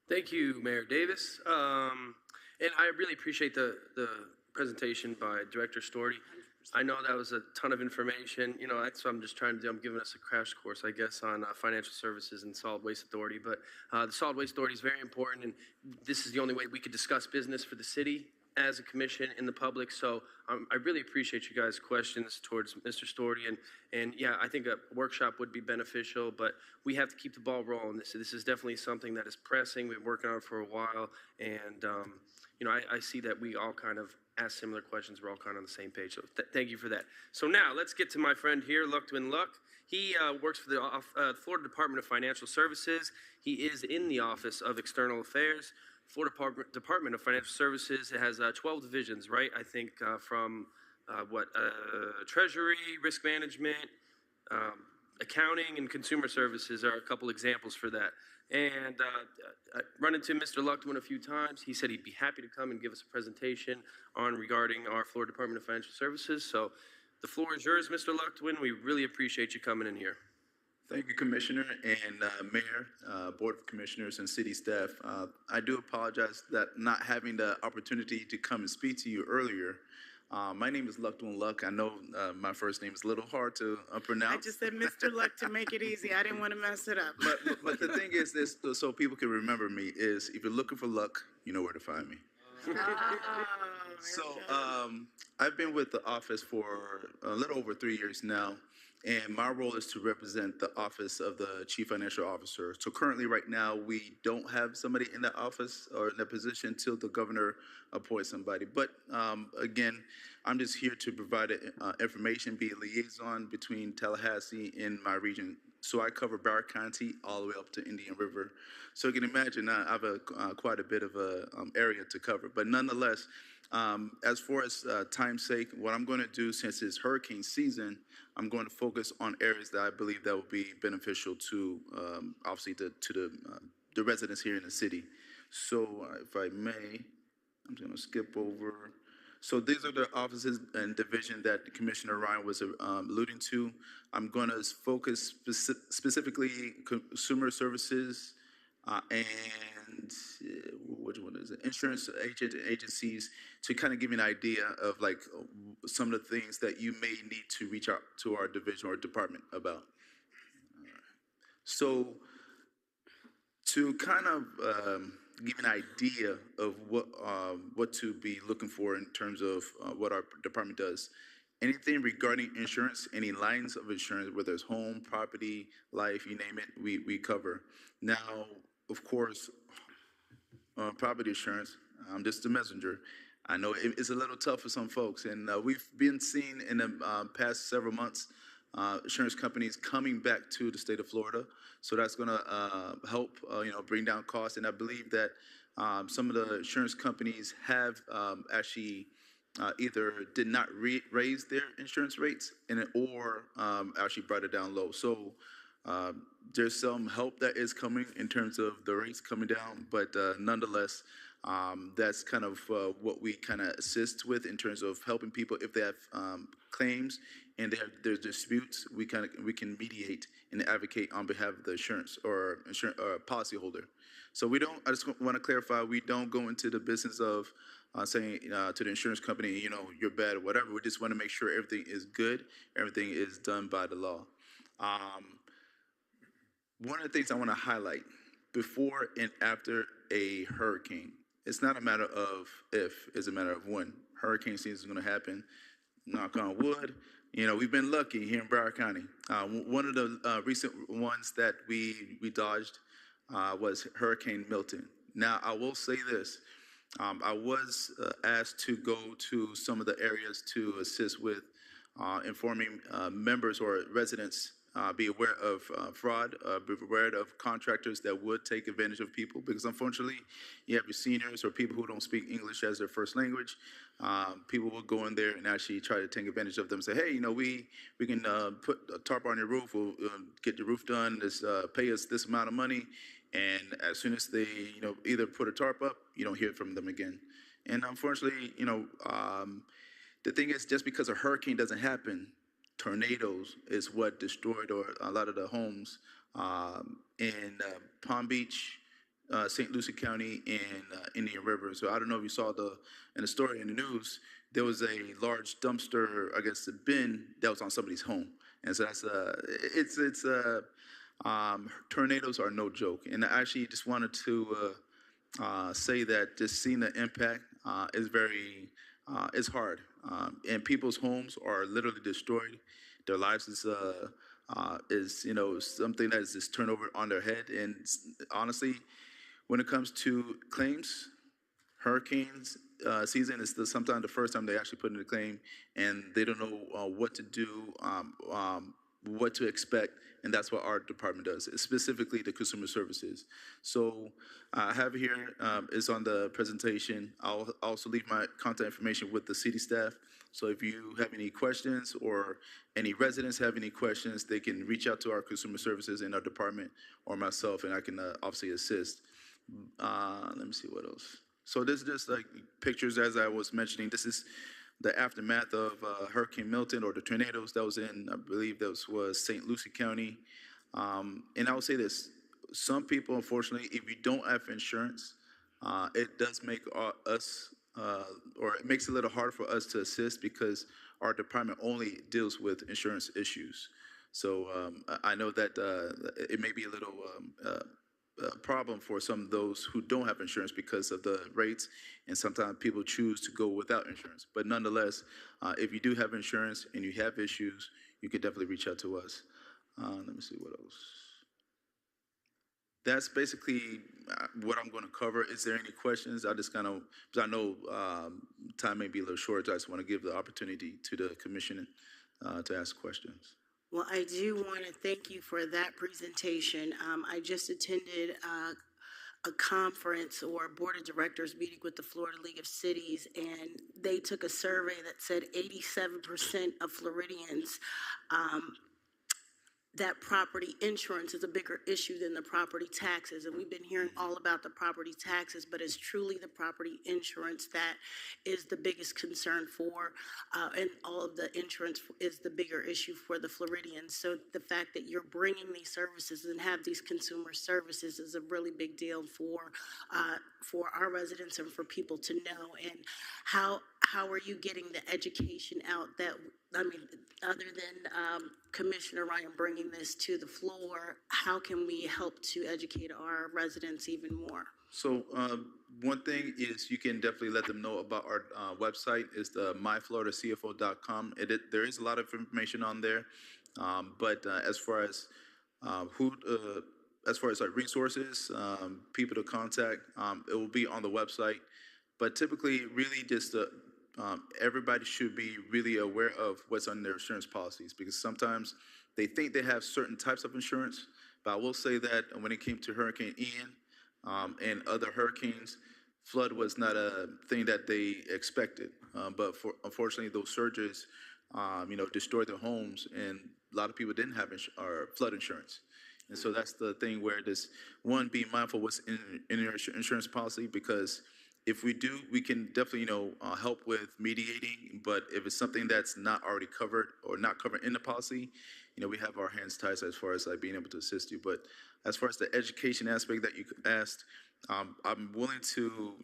Thank you, Mayor Davis. And I really appreciate the presentation by Director Storty. I know that was a ton of information. You know, that's what I'm just trying to do. I'm giving us a crash course, I guess, on financial services and Solid Waste Authority. But the Solid Waste Authority is very important, and this is the only way we could discuss business for the city as a commission in the public. So I really appreciate you guys' questions towards Mr. Storty. And yeah, I think a workshop would be beneficial, but we have to keep the ball rolling. This is definitely something that is pressing. We've been working on it for a while. And, you know, I see that we all kind of ask similar questions. We're all kind of on the same page. So thank you for that. So now let's get to my friend here, Luck Twin Luck. He works for the Florida Department of Financial Services. He is in the Office of External Affairs. Florida Department of Financial Services has 12 divisions, right? I think from Treasury, Risk Management, Accounting, and Consumer Services are a couple examples for that. And I run into Mr. Lucktwin a few times. He said he'd be happy to come and give us a presentation regarding our Florida Department of Financial Services. So the floor is yours, Mr. Lucktwin. We really appreciate you coming in here. Thank you, Commissioner and Mayor, Board of Commissioners, and city staff. I do apologize that not having the opportunity to come and speak to you earlier. My name is Lucktwin Luck. I know my first name is a little hard to pronounce. I just said Mr. Luck to make it easy. I didn't want to mess it up. But the thing is this, so people can remember me, is if you're looking for luck, you know where to find me. So I've been with the office for a little over 3 years now. And my role is to represent the Office of the Chief Financial Officer. So currently, right now, we don't have somebody in that office or in that position until the governor appoints somebody. But again, I'm just here to provide information, be a liaison between Tallahassee and my region. So I cover Broward County all the way up to Indian River. So you can imagine I have quite a bit of a area to cover. But nonetheless, as far as time's sake, what I'm going to do, since it's hurricane season, I'm going to focus on areas that I believe that will be beneficial to, obviously, to the residents here in the city. So if I may, I'm going to skip over. So these are the offices and division that Commissioner Ryan was alluding to. I'm going to focus specifically consumer services and which one is it? Insurance agencies, to kind of give you an idea of like some of the things that you may need to reach out to our division or department about. So to kind of give an idea of what to be looking for in terms of what our department does. Anything regarding insurance, any lines of insurance, whether it's home, property, life, you name it, we cover. Now, of course, property insurance, I'm just a messenger. I know it's a little tough for some folks, and we've been seeing in the past several months insurance companies coming back to the state of Florida. So that's going to help, bring down costs. And I believe that some of the insurance companies have actually either did not raise their insurance rates or actually brought it down low. So there's some help that is coming in terms of the rates coming down, but nonetheless, that's kind of what we kind of assist with in terms of helping people if they have claims and there's disputes. We can mediate and advocate on behalf of the insurance or policyholder. So we don't. I just want to clarify. We don't go into the business of saying to the insurance company, you're bad or whatever. We just want to make sure everything is good, everything is done by the law. One of the things I want to highlight before and after a hurricane, it's not a matter of if, it's a matter of when. Hurricane season is going to happen. Knock on wood. We've been lucky here in Broward County. One of the recent ones that we dodged was Hurricane Milton. Now, I will say this. I was asked to go to some of the areas to assist with informing members or residents be aware of fraud, be aware of contractors that would take advantage of people, because unfortunately you have your seniors or people who don't speak English as their first language. People will go in there and actually try to take advantage of them and say, hey, we can put a tarp on your roof, we'll get your roof done, pay us this amount of money. And as soon as they, either put a tarp up, you don't hear from them again. And unfortunately, the thing is, just because a hurricane doesn't happen, tornadoes is what destroyed a lot of the homes in Palm Beach, St. Lucie County, and Indian River. So I don't know if you saw in the story in the news, there was a large dumpster, I guess, a bin that was on somebody's home. And so that's tornadoes are no joke. And I actually just wanted to say that just seeing the impact is it's hard. And people's homes are literally destroyed. Their lives is something that is just turned over on their head. And honestly, when it comes to claims, hurricanes season is sometimes the first time they actually put in a claim, and they don't know what to do, what to expect, and that's what our department does, specifically the consumer services. So I have here is on the presentation. I'll also leave my contact information with the city staff. So if you have any questions or any residents have any questions, they can reach out to our consumer services in our department or myself, and I can obviously assist. Let me see what else. So this is just like pictures, as I was mentioning. This is the aftermath of Hurricane Milton, or the tornadoes that was in, I believe that was St. Lucie County. And I will say this, some people, unfortunately, if you don't have insurance, it does make us, or it makes it a little hard for us to assist, because our department only deals with insurance issues. So I know that it may be a little problem for some of those who don't have insurance because of the rates, and sometimes people choose to go without insurance. But nonetheless, if you do have insurance and you have issues, you can definitely reach out to us. Let me see what else. That's basically what I'm going to cover. Is there any questions? I just kind of, because I know time may be a little short, so I just want to give the opportunity to the commission to ask questions. Well, I do want to thank you for that presentation. I just attended a conference or board of directors meeting with the Florida League of Cities, and they took a survey that said 87% of Floridians that property insurance is a bigger issue than the property taxes. And we've been hearing all about the property taxes, but it's truly the property insurance that is the biggest concern for, and all of the insurance is the bigger issue for the Floridians. So the fact that you're bringing these services and have these consumer services is a really big deal for our residents and for people to know. And how are you getting the education out that, I mean, other than Commissioner Ryan bringing this to the floor, how can we help to educate our residents even more? So one thing is you can definitely let them know about our website. Is the myfloridacfo.com. There is a lot of information on there, but as far as our resources, people to contact, it will be on the website. But typically, really just everybody should be really aware of what's on their insurance policies, because sometimes they think they have certain types of insurance. But I will say that when it came to Hurricane Ian and other hurricanes, flood was not a thing that they expected. But unfortunately, those surges, destroyed their homes, and a lot of people didn't have flood insurance. And so that's the thing where this, one, be mindful what's in your insurance policy, because if we do, we can definitely, help with mediating. But if it's something that's not already covered or not covered in the policy, we have our hands tied as far as like being able to assist you. But as far as the education aspect that you asked, I'm willing to,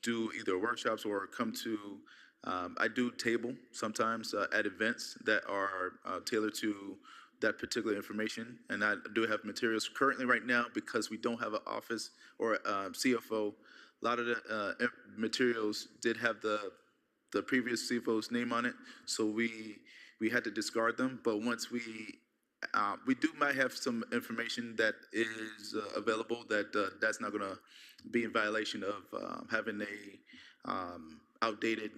do either workshops or come to, I do table sometimes at events that are tailored to that particular information. And I do have materials currently right now, because we don't have an office or a CFO. A lot of the materials did have the previous CFO's name on it, so we had to discard them. But once we might have some information that is available that's not going to be in violation of having a outdated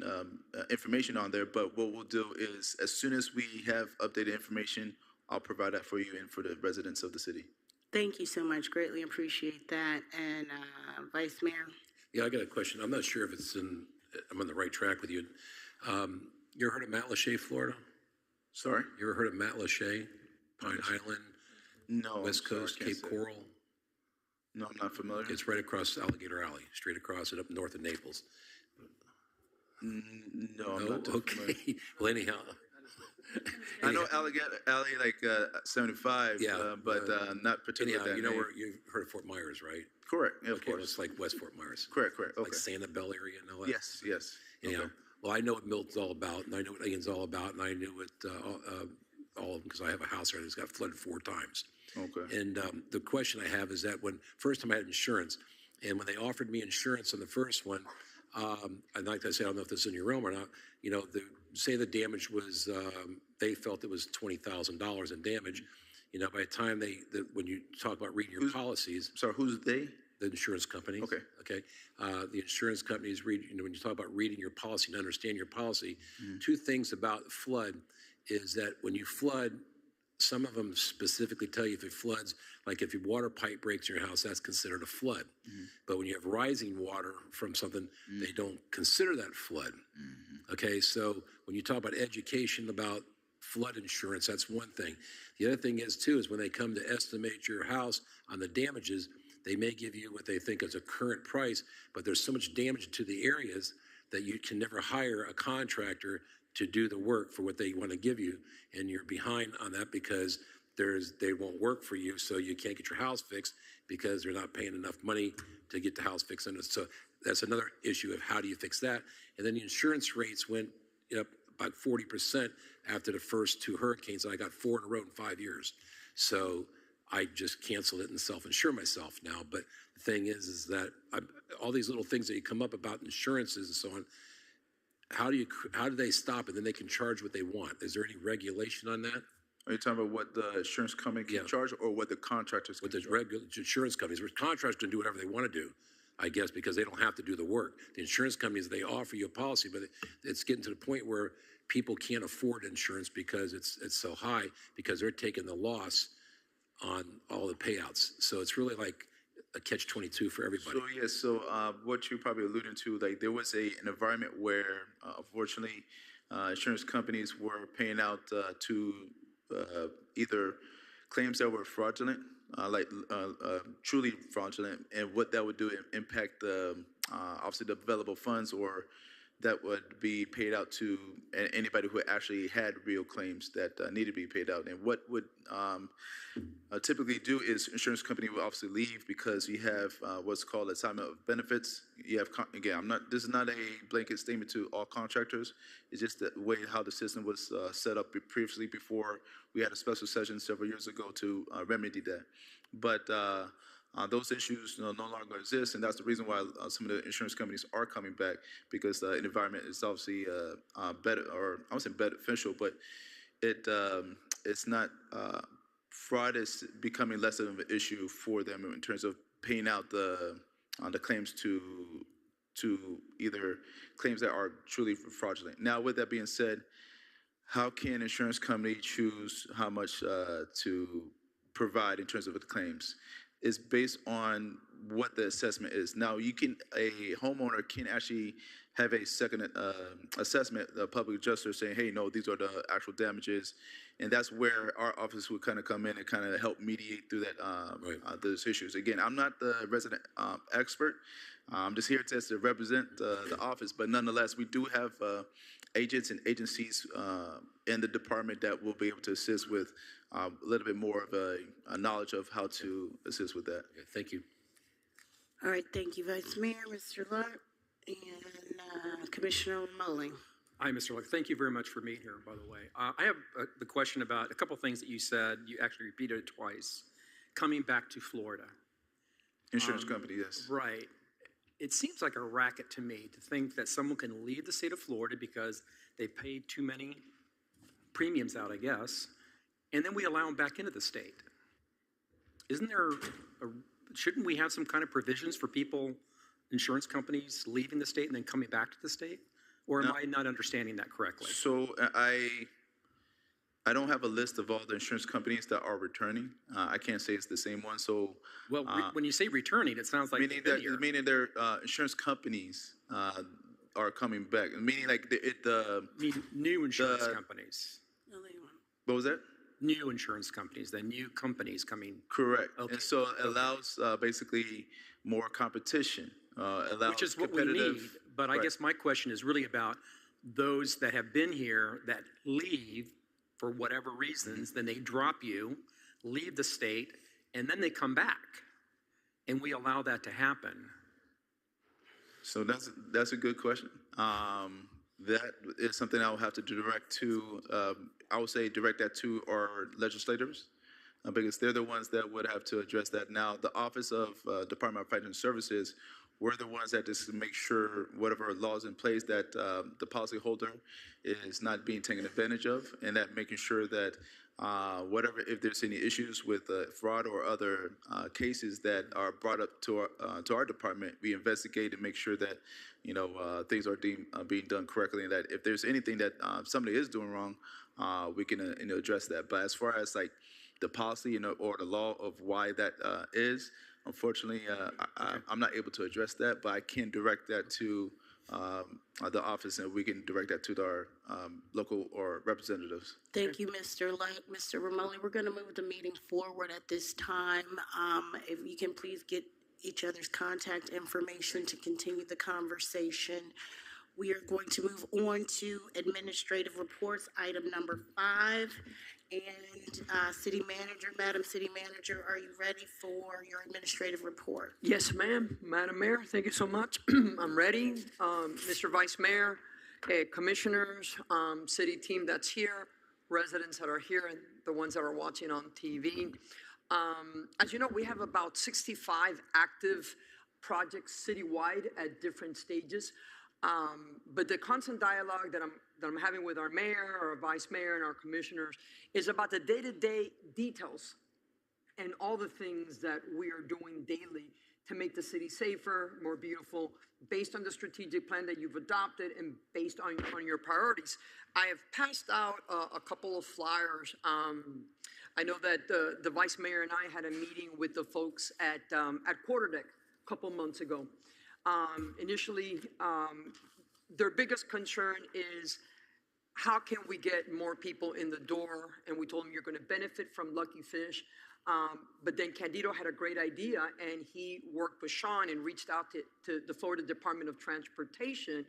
information on there. But what we'll do is, as soon as we have updated information, I'll provide that for you and for the residents of the city. Thank you so much. Greatly appreciate that. And Vice Mayor? Yeah, I got a question. I'm not sure if I'm on the right track with you. You ever heard of Matlacha, Florida? Sorry? You ever heard of Matlacha, Pine Island? No. West Coast, Cape Coral? No, I'm not familiar. It's right across Alligator Alley, straight across it up north of Naples. No, I'm not too familiar. Okay. Well, anyhow. I know Alligator Alley, like 75, yeah, but not particularly. Anyhow, that you know name. where you've heard of Fort Myers, right? Correct. Yeah, of Okay, course. it's like West Fort Myers. Correct. Okay. Like Sanibel area and all that. Yes. Anyhow, Okay. well, I know what Milton's all about, and I know what Ian's all about, and I knew what all of them, because I have a house there that's got flooded 4 times. Okay. And the question I have is that first time I had insurance, and when they offered me insurance on the first one, and like I said, I don't know if this is in your realm or not, say the damage was, they felt it was $20,000 in damage. By the time when you talk about reading your policies. Sorry, who's they? The insurance companies. Okay. Okay. The insurance companies read, when you talk about reading your policy and understand your policy, 2 things about flood is that when you flood, some of them specifically tell you if it floods, like if your water pipe breaks in your house, that's considered a flood. But when you have rising water from something, they don't consider that flood. Okay, so when you talk about education about flood insurance, that's one thing. The other thing is when they come to estimate your house on the damages, they may give you what they think is a current price, but there's so much damage to the areas that you can never hire a contractor to do the work for what they want to give you, and you're behind on that because they won't work for you, so you can't get your house fixed because they're not paying enough money to get the house fixed. And so that's another issue of how do you fix that. And then the insurance rates went up about 40% after the first 2 hurricanes. I got 4 in a row in 5 years. So I just canceled it and self-insure myself now. But the thing is that all these little things that you come up about insurances and so on, how do they stop it? Then they can charge what they want. Is there any regulation on that? Are you talking about what the insurance company can charge, or what the contractors can charge? With the insurance companies, where contractors can do whatever they want to do, I guess, because they don't have to do the work. The insurance companies, they offer you a policy, but it's getting to the point where people can't afford insurance because it's so high, because they're taking the loss on all the payouts. So it's really like a catch-22 for everybody. So what you're probably alluding to, like there was an environment where, unfortunately, insurance companies were paying out to either claims that were fraudulent, truly fraudulent, and what that would do impact the obviously the available funds or that would be paid out to anybody who actually had real claims that needed to be paid out. And what would typically do is insurance company will obviously leave because you have what's called assignment of benefits. You have, again, this is not a blanket statement to all contractors. It's just the way how the system was set up previously before we had a special session several years ago to remedy that. But those issues no longer exist, and that's the reason why some of the insurance companies are coming back, because the environment is obviously better, or I would say beneficial, but it's not. Fraud is becoming less of an issue for them in terms of paying out the claims to either claims that are truly fraudulent. Now, with that being said, how can an insurance company choose how much to provide in terms of the claims? Is based on what the assessment is. Now, a homeowner can actually have a second assessment, the public adjuster saying, hey, no, these are the actual damages. And that's where our office would kind of come in and kind of help mediate through that those issues. Again, I'm not the resident expert. I'm just here to represent the office. But nonetheless, we do have agents and agencies in the department that will be able to assist with a little bit more of a knowledge of how to assist with that. Okay, thank you. All right, thank you, Vice Mayor, Mr. Luck, and Commissioner Mulling. Hi, Mr. Luck. Thank you very much for being here, by the way. I have the question about a couple of things that you said. You actually repeated it twice. Coming back to Florida. Insurance company, yes. Right. It seems like a racket to me to think that someone can leave the state of Florida because they paid too many premiums out, I guess, and then we allow them back into the state. Shouldn't we have some kind of provisions for people, insurance companies, leaving the state and then coming back to the state? Or am I not understanding that correctly? So I don't have a list of all the insurance companies that are returning. I can't say it's the same one. So when you say returning, it sounds like meaning their insurance companies are coming back. Meaning like new insurance companies. What was that? New insurance companies, the new companies coming. Correct. Okay. And so it allows basically more competition. Which is what we need. But I guess my question is really about those that have been here that leave for whatever reasons, then they drop you, leave the state, and then they come back. And we allow that to happen. So that's a good question. That is something I will have to direct to, I would say direct that to our legislators, because they're the ones that would have to address that. Now, the Office of Department of Financial Services, we're the ones that just make sure whatever laws in place that the policyholder is not being taken advantage of, and that making sure that if there's any issues with fraud or other cases that are brought up to our department, we investigate and make sure that things are being done correctly, and that if there's anything that somebody is doing wrong, we can address that. But as far as like the policy or the law of why that is, unfortunately, I'm not able to address that, but I can direct that to the office, and we can direct that to our local or representatives. Thank you, Mr. Luck. Mr. Romoli, we're going to move the meeting forward at this time. If you can please get each other's contact information to continue the conversation. We are going to move on to administrative reports, item number 5. And City Manager, Madam City Manager, are you ready for your administrative report? Yes, ma'am. Madam Mayor, thank you so much. I'm ready. Mr. Vice Mayor, commissioners, city team that's here, residents that are here, and the ones that are watching on TV. As you know, we have about 65 active projects citywide at different stages. But the constant dialogue that I'm having with our mayor, our vice mayor, and our commissioners is about the day-to-day details and all the things that we are doing daily to make the city safer, more beautiful, based on the strategic plan that you've adopted and based on your priorities. I have passed out a couple of flyers. I know that the vice mayor and I had a meeting with the folks at Quarterdeck a couple months ago. Initially, their biggest concern is how can we get more people in the door? And we told him, you're going to benefit from Lucky Fish. But then Candido had a great idea, and he worked with Sean and reached out to the Florida Department of Transportation.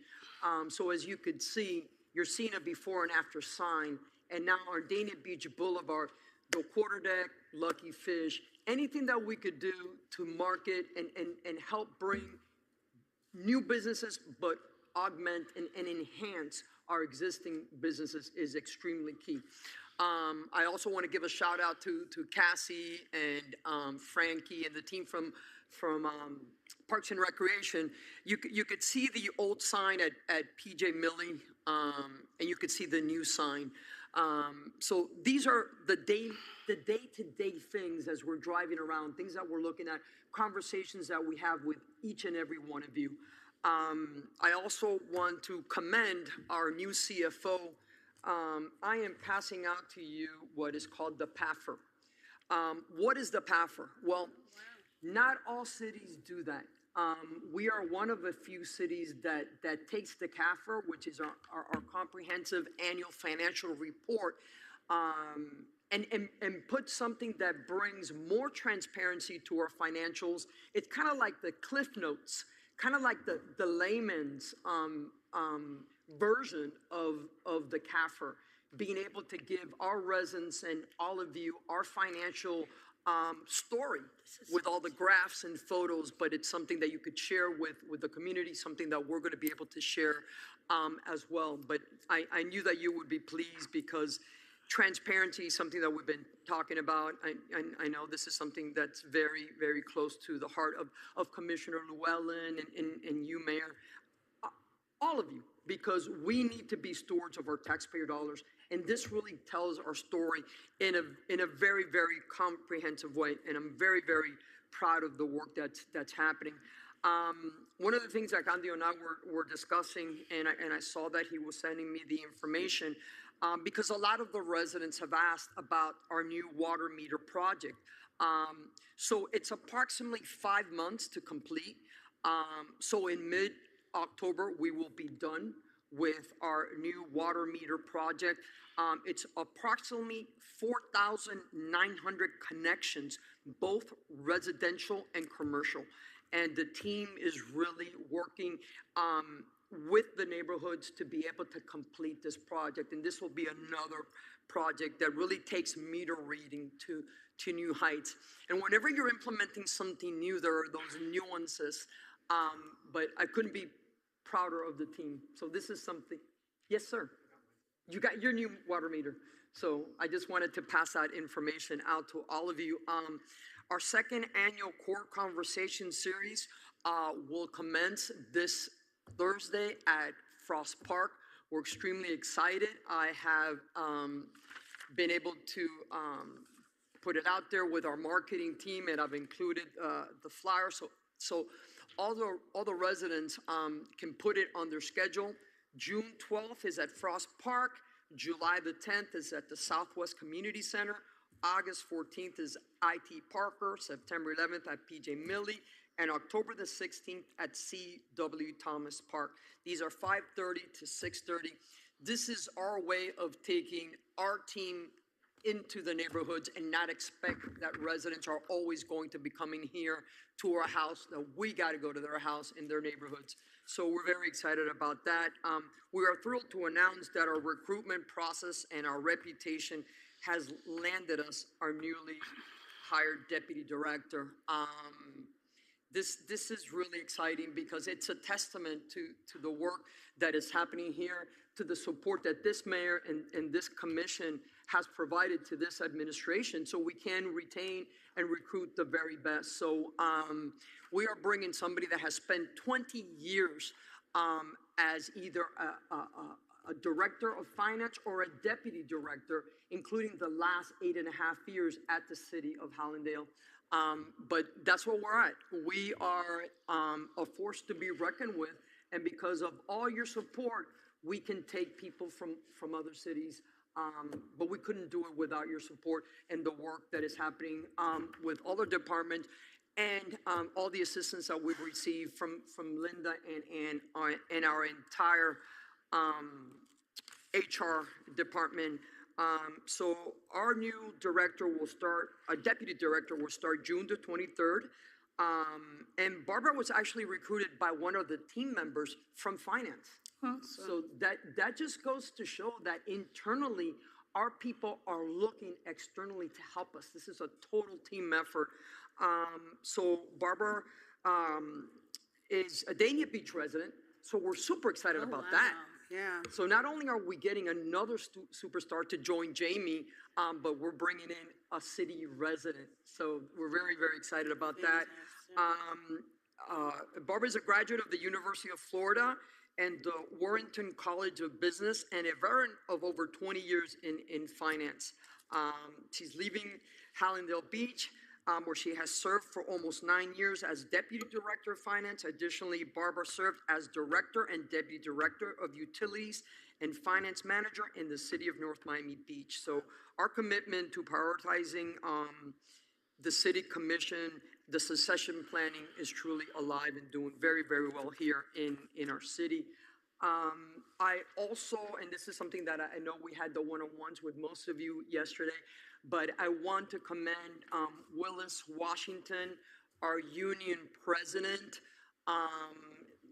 So as you could see, you're seeing a before and after sign. And now our Dania Beach Boulevard, the quarter deck, Lucky Fish, anything that we could do to market and help bring new businesses, but augment and enhance our existing businesses is extremely key. I also want to give a shout out to Cassie and Frankie and the team from Parks and Recreation. You could see the old sign at PJ Millie, and you could see the new sign. So these are the day-to-day things as we're driving around, things that we're looking at, conversations that we have with each and every one of you. I also want to commend our new CFO. I am passing out to you what is called the PAFR. What is the PAFR? Well, not all cities do that. We are one of a few cities that takes the CAFR, which is our comprehensive annual financial report, and put something that brings more transparency to our financials. It's kind of like the Cliff Notes, kind of like the layman's version of the CAFR, being able to give our residents and all of you our financial story with all the graphs and photos, but it's something that you could share with the community, something that we're going to be able to share as well. But I knew that you would be pleased because transparency is something that we've been talking about. I know this is something that's very, very close to the heart of Commissioner Llewellyn and you, Mayor, all of you, because we need to be stewards of our taxpayer dollars. And this really tells our story in a very, very comprehensive way. And I'm very, very proud of the work that's happening. One of the things that Candido and I were discussing, and I saw that he was sending me the information, because a lot of the residents have asked about our new water meter project. So it's approximately 5 months to complete. So in mid-October, we will be done with our new water meter project. It's approximately 4,900 connections, both residential and commercial. And the team is really working with the neighborhoods to be able to complete this project. And this will be another project that really takes meter reading to new heights. And whenever you're implementing something new, there are those nuances. But I couldn't be prouder of the team. So this is something. Yes, sir. You got your new water meter. So I just wanted to pass that information out to all of you. Our second annual Court Conversation series will commence this Thursday at Frost Park. We're extremely excited. I have been able to put it out there with our marketing team, and I've included the flyer. So all the residents can put it on their schedule. June 12th is at Frost Park. July the 10th is at the Southwest Community Center. August 14th is IT Parker. September 11th at PJ Millie. And October the 16th at C.W. Thomas Park. These are 5:30 to 6:30. This is our way of taking our team into the neighborhoods and not expect that residents are always going to be coming here to our house, that we got to go to their house in their neighborhoods. So we're very excited about that. We are thrilled to announce that our recruitment process and our reputation has landed us our newly hired deputy director. This is really exciting because it's a testament to the work that is happening here, to the support that this mayor and this commission has provided to this administration so we can retain and recruit the very best. So we are bringing somebody that has spent 20 years as either a director of finance or a deputy director, including the last 8.5 years at the city of Hallandale. But that's where we're at. We are a force to be reckoned with, and because of all your support, we can take people from other cities, but we couldn't do it without your support and the work that is happening with all the departments and all the assistance that we've received from Linda and our entire HR department. So our new director will start, a deputy director will start June the 23rd. And Barbara was actually recruited by one of the team members from finance. So that just goes to show that internally, our people are looking externally to help us. This is a total team effort. So Barbara is a Dania Beach resident, so we're super excited about that. Yeah. So not only are we getting another superstar to join Jamie, but we're bringing in a city resident. So we're very, very excited about that. Barbara is a graduate of the University of Florida and the Warrington College of Business, and a veteran of over 20 years in finance. She's leaving Hallandale Beach, where she has served for almost 9 years as Deputy Director of Finance. Additionally, Barbara served as Director and Deputy Director of Utilities and Finance Manager in the city of North Miami Beach. So our commitment to prioritizing the City Commission, the succession planning is truly alive and doing very, very well here in our city. I also, and this is something that I know we had the one-on-ones with most of you yesterday, but I want to commend Willis Washington, our union president,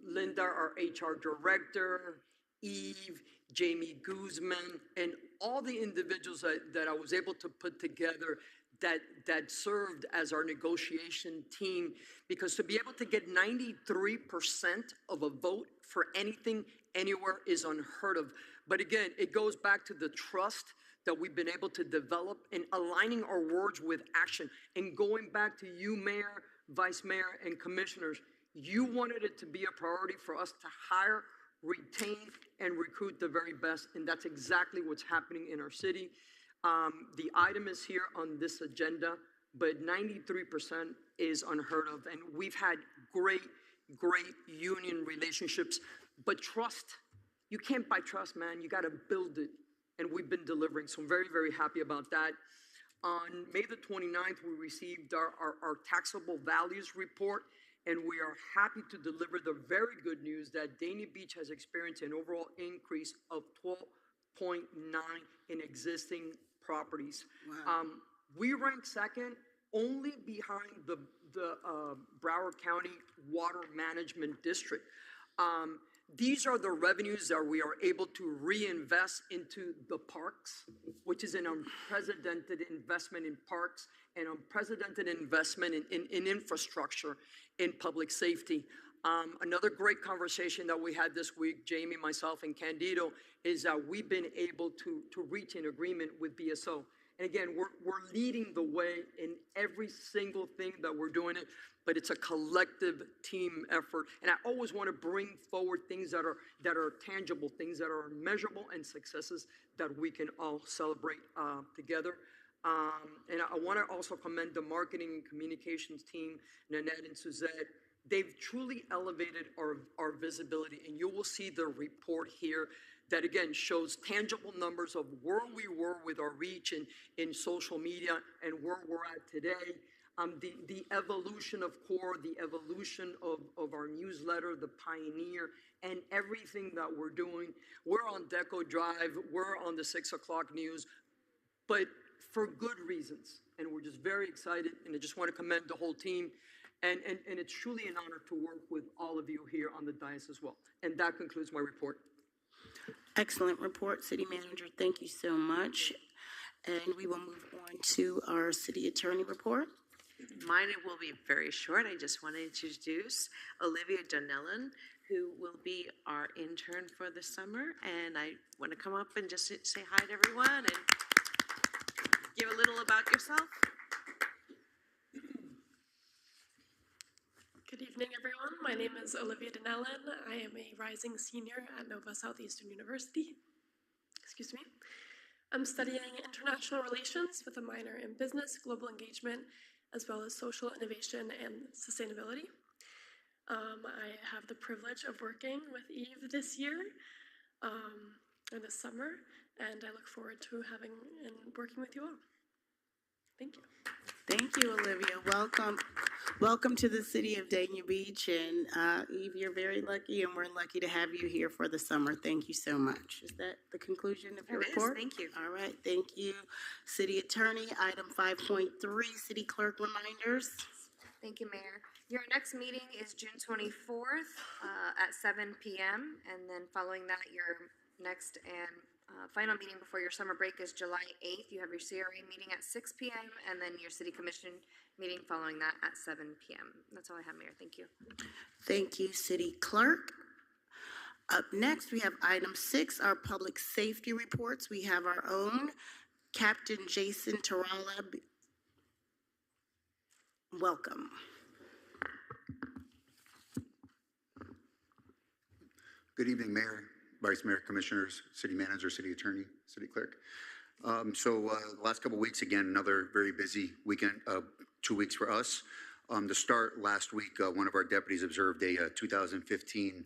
Linda, our HR director, Eve, Jamie Guzman, and all the individuals that I was able to put together that served as our negotiation team, because to be able to get 93% of a vote for anything, anywhere is unheard of. But again, it goes back to the trust that we've been able to develop and aligning our words with action. And going back to you, Mayor, Vice Mayor, and Commissioners, you wanted it to be a priority for us to hire, retain, and recruit the very best, and that's exactly what's happening in our city. The item is here on this agenda, but 93% is unheard of. And we've had great union relationships, but trust, you can't buy trust, man. You got to build it. And we've been delivering. So I'm very, very happy about that. On May the 29th, we received our taxable values report, and we are happy to deliver the very good news that Dania Beach has experienced an overall increase of 12.9 in existing properties. Wow. We rank second only behind the Broward County Water Management District. These are the revenues that we are able to reinvest into the parks, which is an unprecedented investment in parks and unprecedented investment in infrastructure, in public safety. Another great conversation that we had this week, Jamie, myself, and Candido, is that we've been able to reach an agreement with BSO. And again, we're leading the way in every single thing that we're doing it, but it's a collective team effort. And I always want to bring forward things that are tangible, things that are measurable, and successes that we can all celebrate together. And I want to also commend the marketing and communications team, Nanette and Suzette. They've truly elevated our visibility, and you will see the report here that again shows tangible numbers of where we were with our reach in social media and where we're at today. The evolution of CORE, the evolution of our newsletter, the Pioneer, and everything that we're doing. We're on Deco Drive, we're on the 6 o'clock news, but for good reasons. And we're just very excited, and I just want to commend the whole team. And it's truly an honor to work with all of you here on the dais as well. And that concludes my report. Excellent report, City Manager. Thank you so much. And we will move on to our City Attorney report. Mine will be very short. I just want to introduce Olivia Donnellan, who will be our intern for the summer. And I want to come up and just say hi to everyone and give a little about yourself. Good evening, everyone. My name is Olivia Donnellan. I am a rising senior at Nova Southeastern University. Excuse me. I'm studying international relations with a minor in business, global engagement, as well as social innovation and sustainability. I have the privilege of working with Eve this year and this summer, and I look forward to having and working with you all. Thank you. Thank you, Olivia. Welcome. Welcome to the city of Dayton Beach. And Eve, you're very lucky, and we're lucky to have you here for the summer. Thank you so much. Is that the conclusion of your report? Thank you. All right, thank you. City Attorney, item 5.3, City Clerk reminders. Thank you, Mayor. Your next meeting is June 24th at 7 p.m. And then following that, your next and final meeting before your summer break is July 8th. You have your CRA meeting at 6 p.m. and then your City Commission meeting following that at 7 p.m. That's all I have, Mayor. Thank you. Thank you, City Clerk. Up next, we have item 6, our public safety reports. We have our own Captain Jason Tarala. Welcome. Good evening, Mayor, Vice Mayor, Commissioners, City Manager, City Attorney, City Clerk. The last couple of weeks, again, another very busy weekend, 2 weeks for us. To start, last week, one of our deputies observed a 2015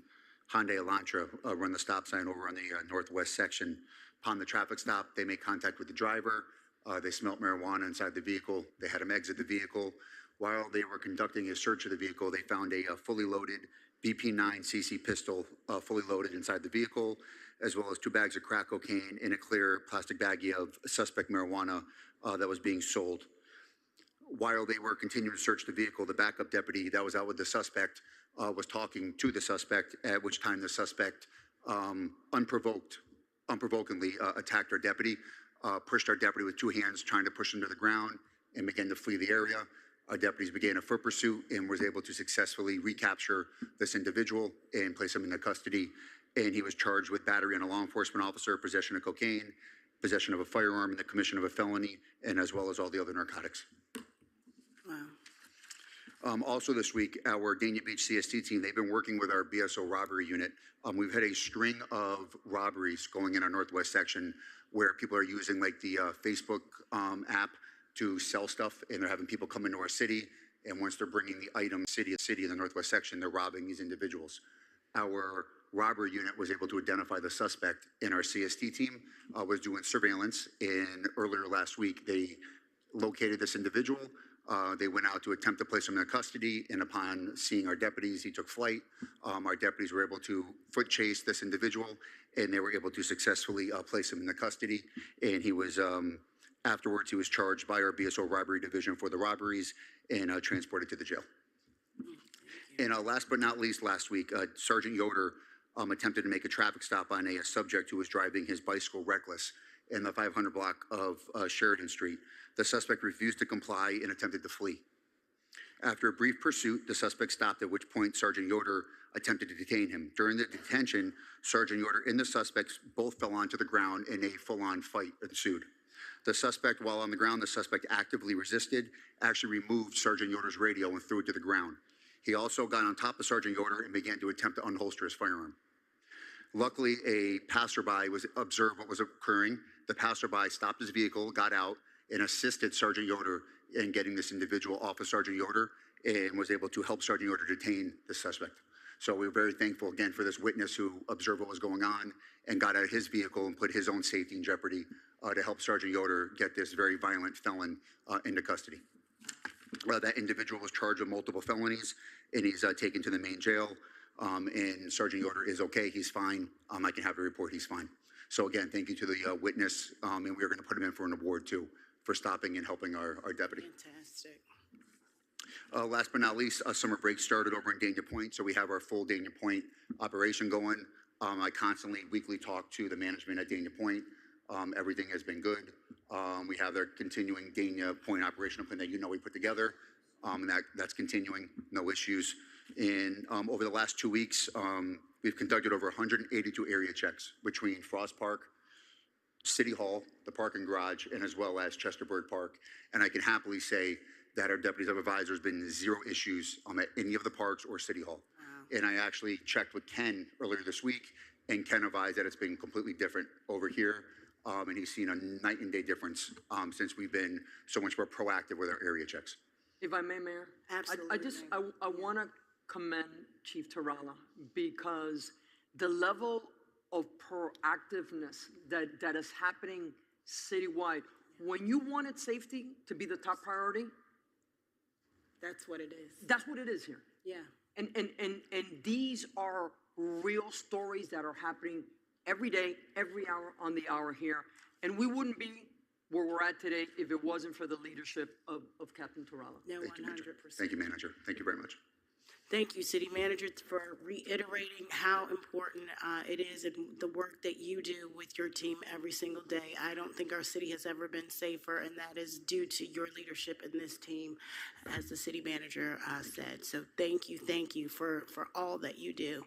Hyundai Elantra run the stop sign over on the northwest section. Upon the traffic stop, they made contact with the driver. They smelt marijuana inside the vehicle. They had him exit the vehicle. While they were conducting a search of the vehicle, they found a fully loaded BP9 CC pistol fully loaded inside the vehicle, as well as 2 bags of crack cocaine in a clear plastic baggie of suspect marijuana that was being sold. While they were continuing to search the vehicle, the backup deputy that was out with the suspect was talking to the suspect, at which time the suspect unprovokedly attacked our deputy, pushed our deputy with 2 hands, trying to push him to the ground, and began to flee the area. Our deputies began a foot pursuit and was able to successfully recapture this individual and place him into custody. And he was charged with battery on a law enforcement officer, possession of cocaine, possession of a firearm, and the commission of a felony, and as well as all the other narcotics. Wow. Also this week, our Dania Beach CST team, they've been working with our BSO robbery unit. We've had a string of robberies going in our northwest section where people are using like the Facebook app to sell stuff, and they're having people come into our city, and once they're bringing the item city in the northwest section, they're robbing these individuals. Our robbery unit was able to identify the suspect, and our CST team was doing surveillance, and earlier last week, they located this individual. They went out to attempt to place him in custody, and upon seeing our deputies, he took flight. Our deputies were able to foot chase this individual, and they were able to successfully place him in the custody, and he was afterwards, he was charged by our BSO robbery division for the robberies and transported to the jail. And last but not least, last week, Sergeant Yoder attempted to make a traffic stop on a subject who was driving his bicycle reckless in the 500 block of Sheridan Street. The suspect refused to comply and attempted to flee. After a brief pursuit, the suspect stopped, at which point Sergeant Yoder attempted to detain him. During the detention, Sergeant Yoder and the suspects both fell onto the ground and a full-on fight ensued. The suspect, while on the ground, the suspect actively resisted, actually removed Sergeant Yoder's radio and threw it to the ground. He also got on top of Sergeant Yoder and began to attempt to unholster his firearm. Luckily, a passerby observed what was occurring. The passerby stopped his vehicle, got out, and assisted Sergeant Yoder in getting this individual off of Sergeant Yoder, and was able to help Sergeant Yoder detain the suspect. So we were very thankful again for this witness who observed what was going on and got out of his vehicle and put his own safety in jeopardy to help Sergeant Yoder get this very violent felon into custody. That individual was charged with multiple felonies, and he's taken to the main jail. And Sergeant Yoder is okay. He's fine. I can have a report. He's fine. So again, thank you to the witness, and we are going to put him in for an award too for stopping and helping our deputy. Fantastic. Last but not least, summer break started over in Dania Point, so we have our full Dania Point operation going. I constantly, weekly talk to the management at Dania Point. Everything has been good. We have their continuing Dania Point operational plan that we put together, and that's continuing, no issues. And over the last 2 weeks, we've conducted over 182 area checks between Frost Park, City Hall, the parking garage, and as well as Chesterbird Park. And I can happily say that our deputies have advised there's been 0 issues at any of the parks or City Hall. Wow. And I actually checked with Ken earlier this week, and Ken advised that it's been completely different over here. And he's seen a night and day difference since we've been so much more proactive with our area checks. If I may, Mayor. Absolutely. I want to commend Chief Tarala because the level of proactiveness that is happening citywide. When you wanted safety to be the top priority, That's what it is. That's what it is here. Yeah. And these are real stories that are happening every day, every hour on the hour here. And we wouldn't be where we're at today if it wasn't for the leadership of Captain Torala. No, 100%. Thank you, Manager. Thank you very much. Thank you, City Manager, for reiterating how important it is and the work that you do with your team every single day. I don't think our city has ever been safer, and that is due to your leadership in this team, as the City Manager said. So thank you for all that you do.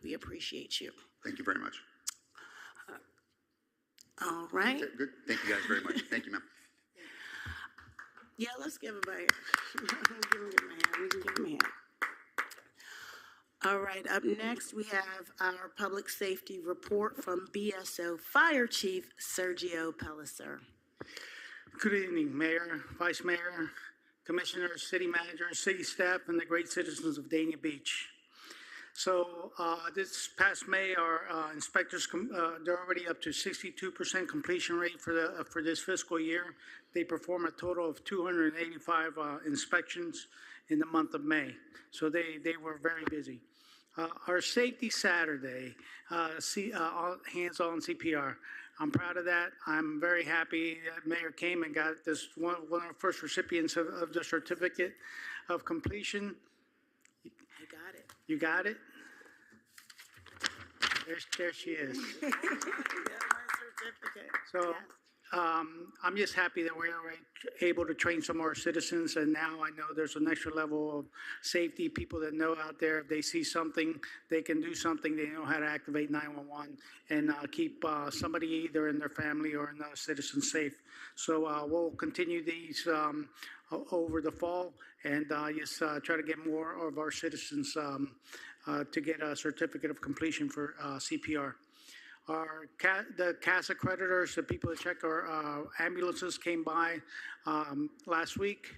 We appreciate you. Thank you very much. All right. Okay, good. Thank you guys very much. Thank you, ma'am. Yeah, let's give him a hand. We can give him a hand. All right, up next, we have our public safety report from BSO Fire Chief Sergio Pellicer. Good evening, Mayor, Vice Mayor, Commissioners, City Manager, City staff, and the great citizens of Dania Beach. So this past May, our inspectors, they're already up to 62% completion rate for this fiscal year. They perform a total of 285 inspections in the month of May. So they were very busy. Our Safety Saturday, hands-on CPR. I'm proud of that. I'm very happy that Mayor came and got this one of the first recipients of the certificate of completion. I got it. You got it? There she is. Yeah, my certificate. So I'm just happy that we're able to train some of our citizens, and now I know there's an extra level of safety. People that know out there, if they see something, they can do something. They know how to activate 911 and keep somebody either in their family or another citizen safe. So we'll continue these over the fall and just try to get more of our citizens to get a certificate of completion for CPR. The CASA creditors, the people that check our ambulances, came by last week,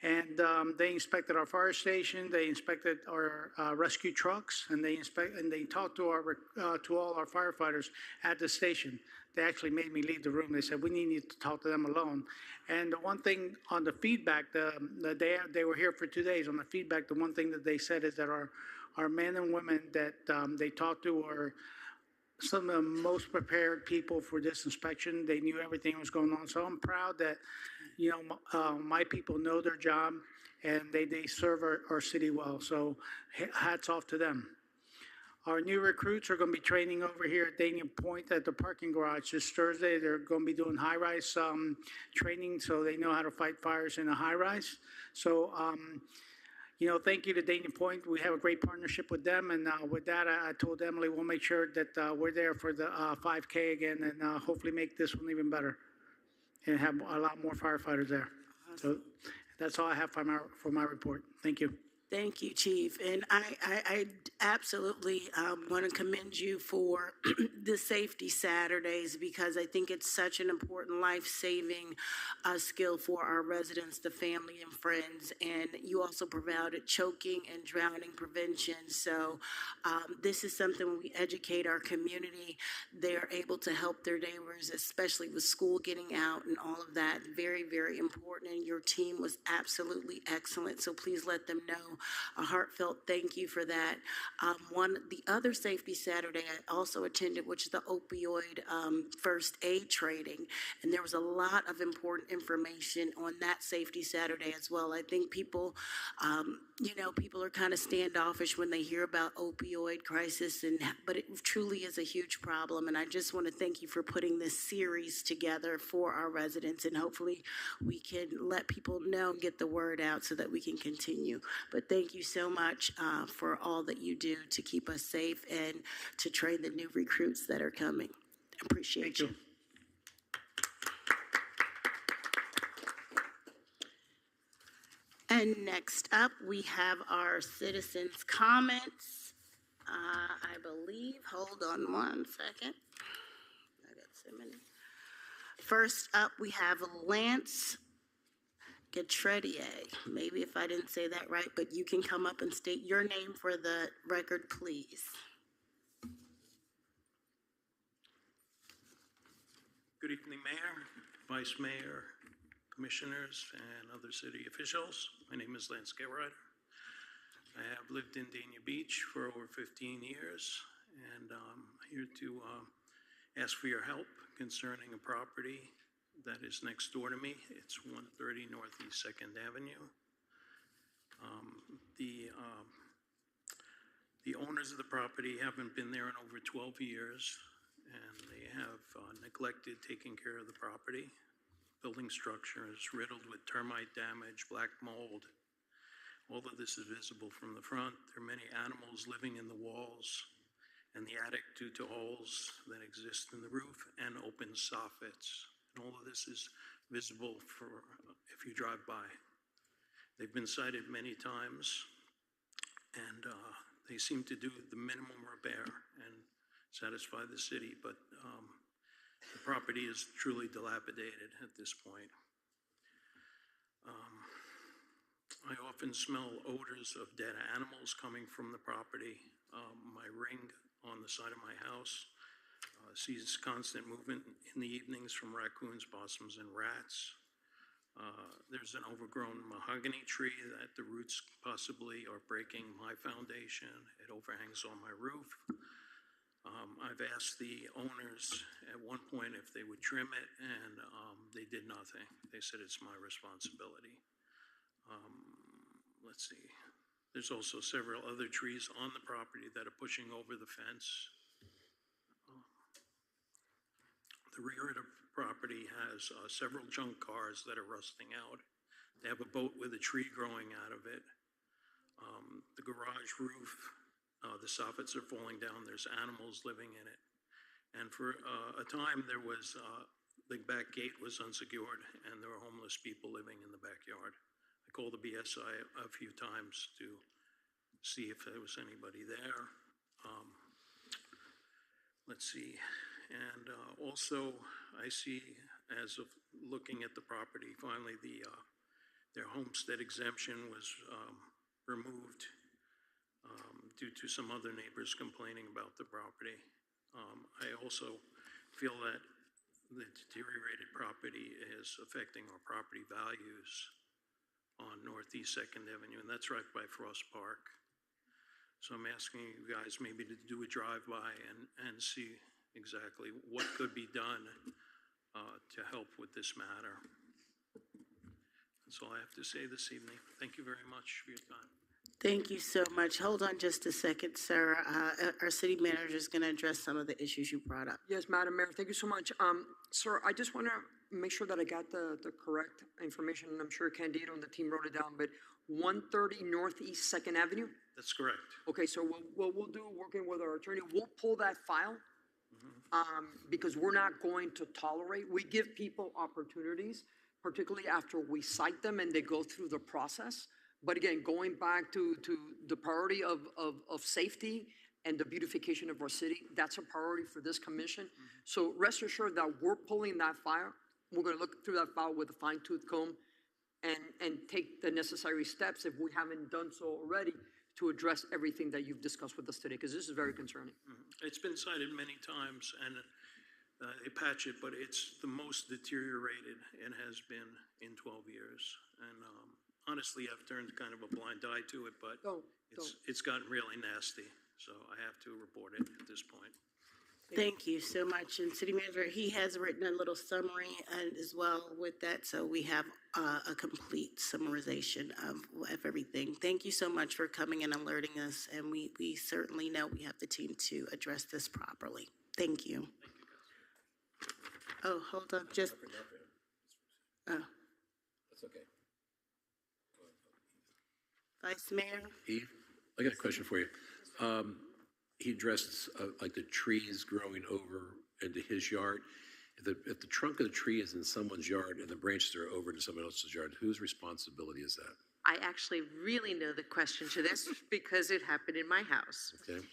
and they inspected our fire station. They inspected our rescue trucks, and they talked to all our firefighters at the station. They actually made me leave the room. They said, we need to talk to them alone. And the one thing on the feedback, they were here for 2 days. On the feedback, the one thing that they said is that our men and women that they talked to were some of the most prepared people for this inspection. They knew everything was going on. So I'm proud that, my people know their job and they serve our city well. So hats off to them. Our new recruits are going to be training over here at Dania Point at the parking garage this Thursday. They're going to be doing high-rise training so they know how to fight fires in a high-rise. So, thank you to Dania Point. We have a great partnership with them. And with that, I told Emily we'll make sure that we're there for the 5K again and hopefully make this one even better and have a lot more firefighters there. So that's all I have for my report. Thank you. Thank you, Chief. And I absolutely want to commend you for the Safety Saturdays, because I think it's such an important life-saving skill for our residents, the family and friends. And you also provided choking and drowning prevention. So this is something when we educate our community, they're able to help their neighbors, especially with school getting out and all of that. Very, very important. And your team was absolutely excellent. So please let them know. A heartfelt thank you for that. The other Safety Saturday I also attended, which is the opioid first aid training, and there was a lot of important information on that Safety Saturday as well. I think people, people are kind of standoffish when they hear about opioid crisis, but it truly is a huge problem. And I just want to thank you for putting this series together for our residents, and hopefully we can let people know and get the word out so that we can continue. But thank you so much for all that you do to keep us safe and to train the new recruits that are coming. Appreciate you. And next up, we have our citizens' comments. I believe, hold on one second. I got so many. First up, we have Lance Gatredier. Maybe if I didn't say that right, but you can come up and state your name for the record, please. Good evening, Mayor, Vice Mayor, commissioners and other city officials. My name is Lance Gerrider. I have lived in Dania Beach for over 15 years, and I'm here to ask for your help concerning a property that is next door to me. It's 130 Northeast 2nd Avenue. The owners of the property haven't been there in over 12 years, and they have neglected taking care of the property. Building structure is riddled with termite damage, black mold. All of this is visible from the front. There are many animals living in the walls and the attic due to holes that exist in the roof and open soffits. And all of this is visible if you drive by. They've been cited many times, and they seem to do the minimum repair and satisfy the city, but the property is truly dilapidated at this point. I often smell odors of dead animals coming from the property. My ring on the side of my house sees constant movement in the evenings from raccoons, possums, and rats. There's an overgrown mahogany tree that the roots possibly are breaking my foundation. It overhangs on my roof. I've asked the owners at one point if they would trim it, and they did nothing. They said it's my responsibility. Let's see. There's also several other trees on the property that are pushing over the fence. The rear of the property has several junk cars that are rusting out. They have a boat with a tree growing out of it. The garage roof, the soffits are falling down. There's animals living in it. And for a time, the back gate was unsecured, and there were homeless people living in the backyard. I called the BSI a few times to see if there was anybody there. Let's see. And also, I see, as of looking at the property, finally their homestead exemption was removed due to some other neighbors complaining about the property. I also feel that the deteriorated property is affecting our property values on Northeast 2nd Avenue, and that's right by Frost Park. So I'm asking you guys maybe to do a drive-by and see exactly what could be done to help with this matter. That's all I have to say this evening. Thank you very much for your time. Thank you so much. Hold on just a second, sir. Our city manager is going to address some of the issues you brought up. Yes, Madam Mayor, thank you so much. Sir, I just want to make sure that I got the correct information, and I'm sure Candido and the team wrote it down, but 130 Northeast 2nd Avenue? That's correct. Okay, so what we'll do, working with our attorney, we'll pull that file because we're not going to tolerate. We give people opportunities, particularly after we cite them and they go through the process. But again, going back to the priority of safety and the beautification of our city, that's a priority for this commission. So rest assured that we're pulling that file. We're going to look through that file with a fine-tooth comb and take the necessary steps, if we haven't done so already, to address everything that you've discussed with us today, because this is very concerning. It's been cited many times, and they patch it, but it's the most deteriorated it has been in 12 years. And honestly, I've turned kind of a blind eye to it, but it's gotten really nasty. So I have to report it at this point. Thank you so much. And City Manager, he has written a little summary as well with that, so we have a complete summarization of everything. Thank you so much for coming and alerting us, and we certainly know we have the team to address this properly. Thank you. Oh, hold on, just. Oh. That's okay. Vice Mayor? Eve, I got a question for you. He addressed like the trees growing over into his yard. If the trunk of the tree is in someone's yard and the branches are over into someone else's yard, whose responsibility is that? I actually really know the question to this because it happened in my house. Okay.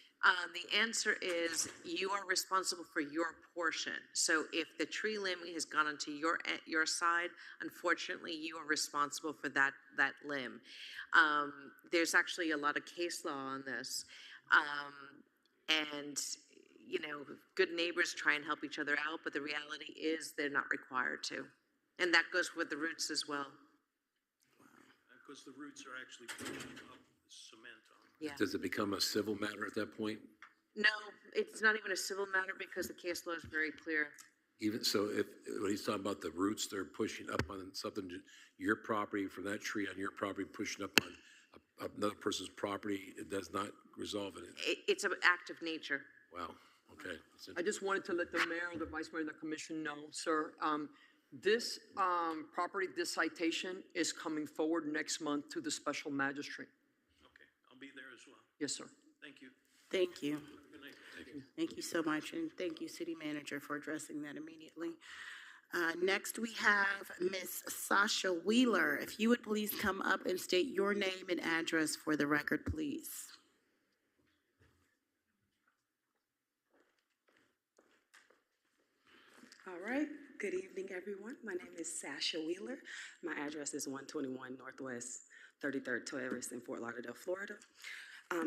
The answer is you are responsible for your portion. So if the tree limb has gone onto your side, unfortunately, you are responsible for that limb. There's actually a lot of case law on this. And, you know, good neighbors try and help each other out, but the reality is they're not required to. And that goes with the roots as well. Because the roots are actually pushing up cement on. Yeah. Does it become a civil matter at that point? No, it's not even a civil matter because the case law is very clear. Even so, if, when he's talking about the roots, they're pushing up on something, your property, from that tree on your property, pushing up on another person's property, it does not resolve it. It's an act of nature. Wow, okay. I just wanted to let the mayor, the vice mayor, and the commission know, sir, this property, this citation is coming forward next month to the special magistrate. Okay, I'll be there as well. Yes, sir. Thank you. Thank you. Good night. Thank you so much, and thank you, City Manager, for addressing that immediately. Next, we have Ms. Sasha Wheeler. If you would please come up and state your name and address for the record, please. All right. Good evening, everyone. My name is Sasha Wheeler. My address is 121 Northwest 33rd Terrace in Fort Lauderdale, Florida.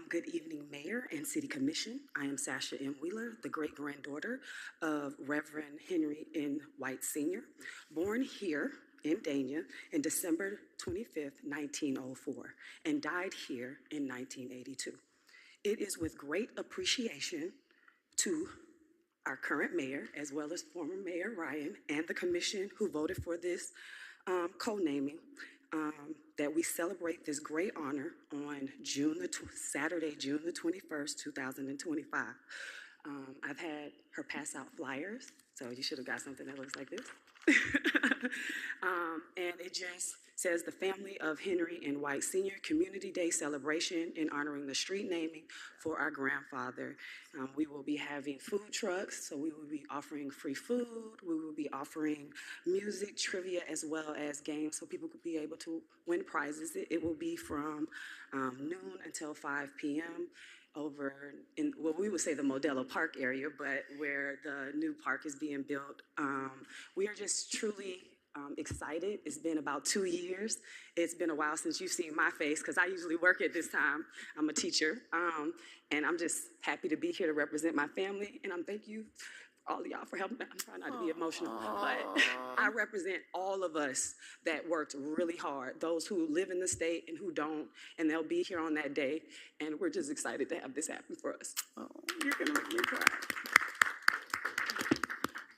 Good evening, Mayor and City Commission. I am Sasha M. Wheeler, the great-granddaughter of Reverend Henry N. White Sr., born here in Dania in December 25th, 1904, and died here in 1982. It is with great appreciation to our current mayor, as well as former Mayor Ryan, and the commission who voted for this co-naming, that we celebrate this great honor on Saturday, June the 21st, 2025. I've had her pass out flyers, so you should have got something that looks like this. And it just says the family of Henry and White Sr. Community Day celebration in honoring the street naming for our grandfather. We will be having food trucks, so we will be offering free food. We will be offering music, trivia, as well as games so people could be able to win prizes. It will be from noon until 5 p.m. over in, well, we would say the Modelo Park area, but where the new park is being built. We are just truly excited. It's been about 2 years. It's been a while since you've seen my face because I usually work at this time. I'm a teacher, and I'm just happy to be here to represent my family, and I'm thank you all of y'all for helping. I'm trying not to be emotional, but I represent all of us that worked really hard, those who live in the state and who don't, and they'll be here on that day, and we're just excited to have this happen for us. Oh, you're gonna make me cry.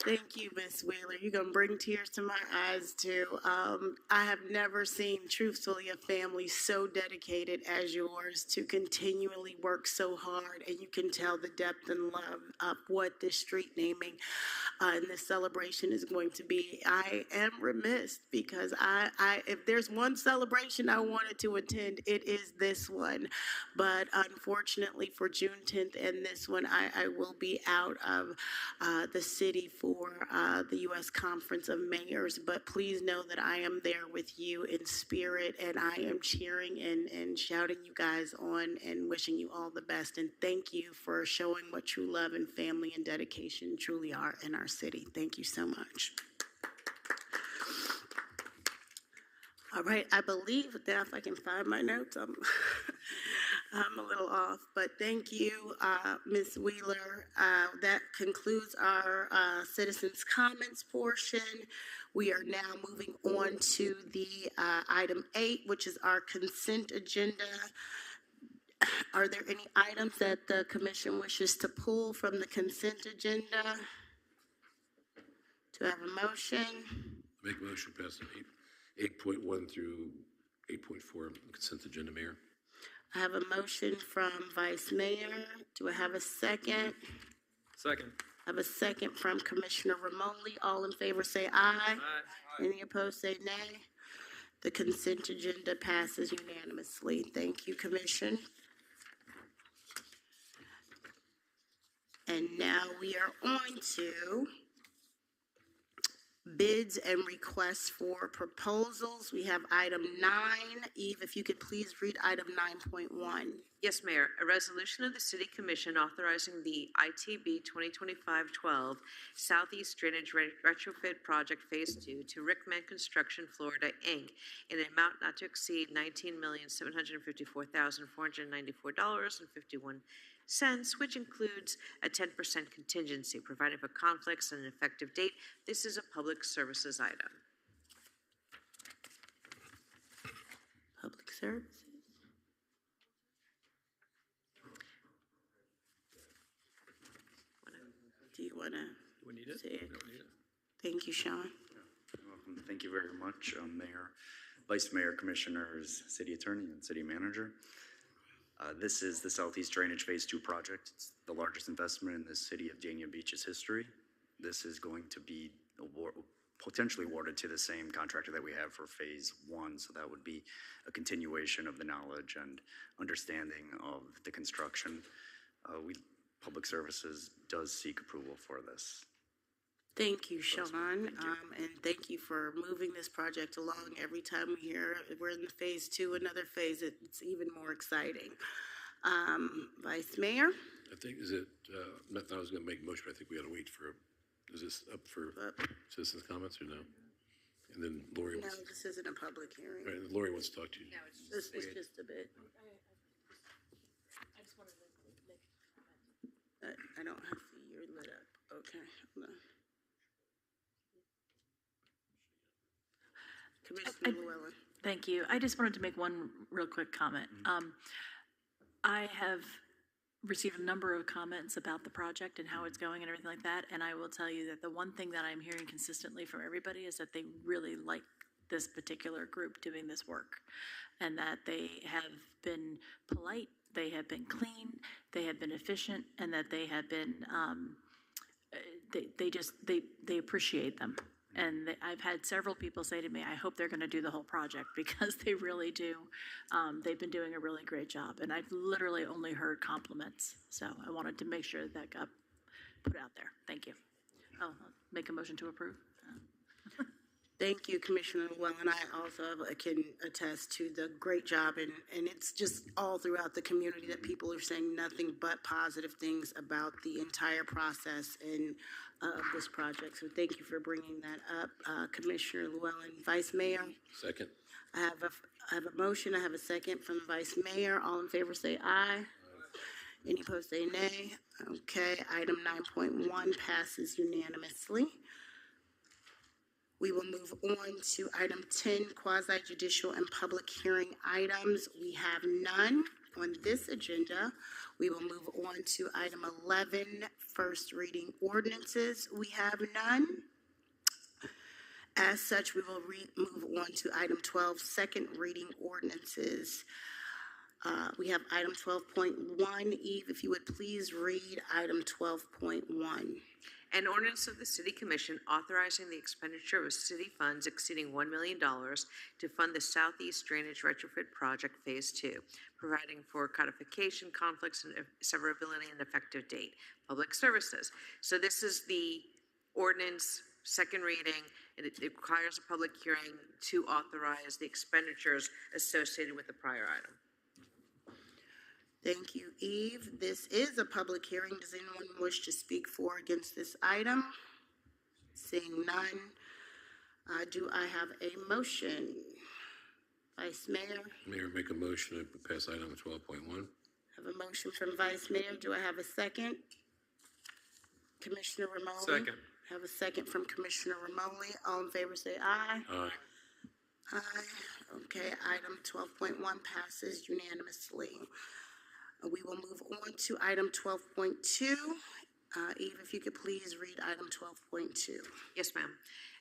Thank you, Ms. Wheeler. You're going to bring tears to my eyes, too. I have never seen, truthfully, a family so dedicated as yours to continually work so hard, and you can tell the depth and love of what this street naming and this celebration is going to be. I am remiss because if there's one celebration I wanted to attend, it is this one. But unfortunately for June 10th and this one, I will be out of the city for the U.S. Conference of Mayors, but please know that I am there with you in spirit, and I am cheering and shouting you guys on and wishing you all the best. And thank you for showing what true love and family and dedication truly are in our city. Thank you so much. All right, I believe that if I can find my notes, I'm a little off, but thank you, Ms. Wheeler. That concludes our citizens' comments portion. We are now moving on to the item 8, which is our consent agenda. Are there any items that the commission wishes to pull from the consent agenda? Do I have a motion? Make a motion pass 8.1 through 8.4 consent agenda, Mayor. I have a motion from Vice Mayor. Do I have a second? Second. I have a second from Commissioner Ramoli. All in favor say aye. Aye. Any opposed say nay. The consent agenda passes unanimously. Thank you, Commission. And now we are on to bids and requests for proposals. We have item 9. Eve, if you could please read item 9.1. Yes, Mayor. A resolution of the City Commission authorizing the ITB 2025-12 Southeast Drainage Retrofit Project Phase 2 to Rickman Construction Florida, Inc. in an amount not to exceed $19,754,494.51, which includes a 10% contingency, providing for conflicts and an effective date. This is a public services item. Services. Do you want to Do we need it? say it? Don't need it. Thank you, Sean. Welcome. Thank you very much, Mayor, Vice Mayor, Commissioners, City Attorney, and City Manager. This is the Southeast Drainage Phase 2 project. It's the largest investment in the city of Dania Beach's history. This is going to be potentially awarded to the same contractor that we have for Phase 1, so that would be a continuation of the knowledge and understanding of the construction. Public Services does seek approval for this. Thank you, Sean, and thank you for moving this project along. Every time we hear we're in phase 2, another phase, it's even more exciting. Vice Mayor? I think, is it, I was going to make a motion, but I think we got to wait for, is this up for citizens' comments or no? And then Lori No, wants, this isn't a public hearing. right, Lori wants to talk to you. This is just a bit. I don't have your lit up. Okay, hold on. Commissioner Llewellyn. Thank you. I just wanted to make one real quick comment. I have received a number of comments about the project and how it's going and everything like that, and I will tell you that the one thing that I'm hearing consistently from everybody is that they really like this particular group doing this work, and that they have been polite, they have been clean, they have been efficient, and that they have been, they appreciate them. And I've had several people say to me, I hope they're going to do the whole project, because they really do. They've been doing a really great job, and I've literally only heard compliments. So I wanted to make sure that got put out there. Thank you. I'll make a motion to approve. Thank you, Commissioner Llewellyn. I also can attest to the great job, and it's just all throughout the community that people are saying nothing but positive things about the entire process and this project. So thank you for bringing that up, Commissioner Llewellyn. Vice Mayor? Second. I have a motion. I have a second from the Vice Mayor. All in favor say aye. Any opposed say nay. Okay, item 9.1 passes unanimously. We will move on to item 10, quasi-judicial and public hearing items. We have none on this agenda. We will move on to item 11, first reading ordinances. We have none. As such, we will move on to item 12, second reading ordinances. We have item 12.1. Eve, if you would please read item 12.1. An ordinance of the City Commission authorizing the expenditure of city funds exceeding $1 million to fund the Southeast Drainage Retrofit Project Phase 2, providing for codification, conflicts, and severability and effective date. Public Services. So this is the ordinance, second reading, and it requires a public hearing to authorize the expenditures associated with the prior item. Thank you, Eve. This is a public hearing. Does anyone wish to speak for or against this item? Seeing none, do I have a motion? Vice Mayor? Mayor, make a motion to pass item 12.1. Have a motion from Vice Mayor. Do I have a second? Commissioner Ramoli? Second. Have a second from Commissioner Ramoli. All in favor say aye. Aye. Aye. Okay, item 12.1 passes unanimously. We will move on to item 12.2. Eve, if you could please read item 12.2. Yes, ma'am.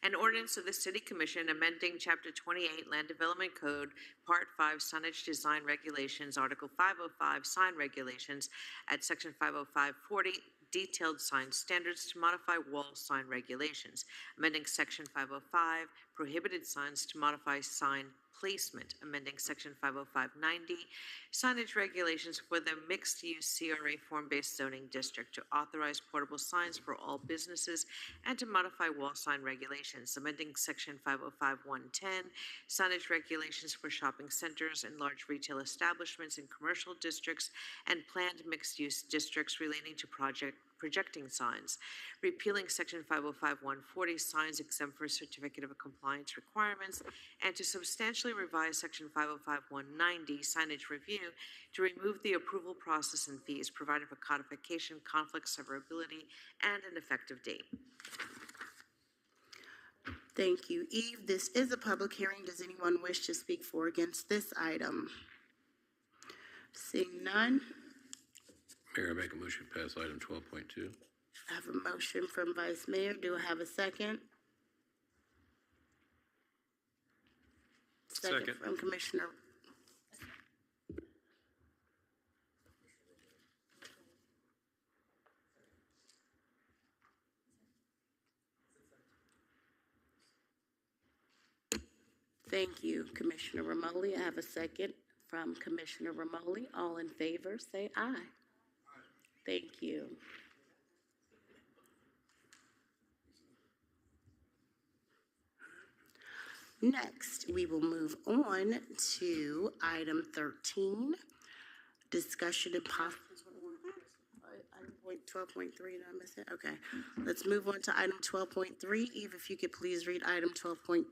An ordinance of the City Commission amending Chapter 28 Land Development Code, Part 5 Signage Design Regulations, Article 505 Sign Regulations at Section 50540 Detailed Sign Standards to modify wall sign regulations, amending Section 505 Prohibited Signs to modify sign placement, amending Section 50590 signage regulations for the mixed-use CRA form-based zoning district to authorize portable signs for all businesses and to modify wall sign regulations, amending Section 505-110 signage regulations for shopping centers and large retail establishments in commercial districts and planned mixed-use districts relating to projecting signs, repealing Section 505-140 signs exempt for certificate of compliance requirements, and to substantially revise Section 505-190 signage review to remove the approval process and fees, providing for codification, conflict, severability, and an effective date. Thank you. Eve, this is a public hearing. Does anyone wish to speak for or against this item? Seeing none, Mayor, I make a motion to pass item 12.2. I have a motion from Vice Mayor. Do I have a second? Second. From Commissioner. Thank you, Commissioner Romoli. I have a second from Commissioner Romoli. All in favor, say aye. Thank you. Next, we will move on to item 13, discussion and possible. 12.3, did I miss it? Okay. Let's move on to item 12.3. Eve, if you could please read item 12.3.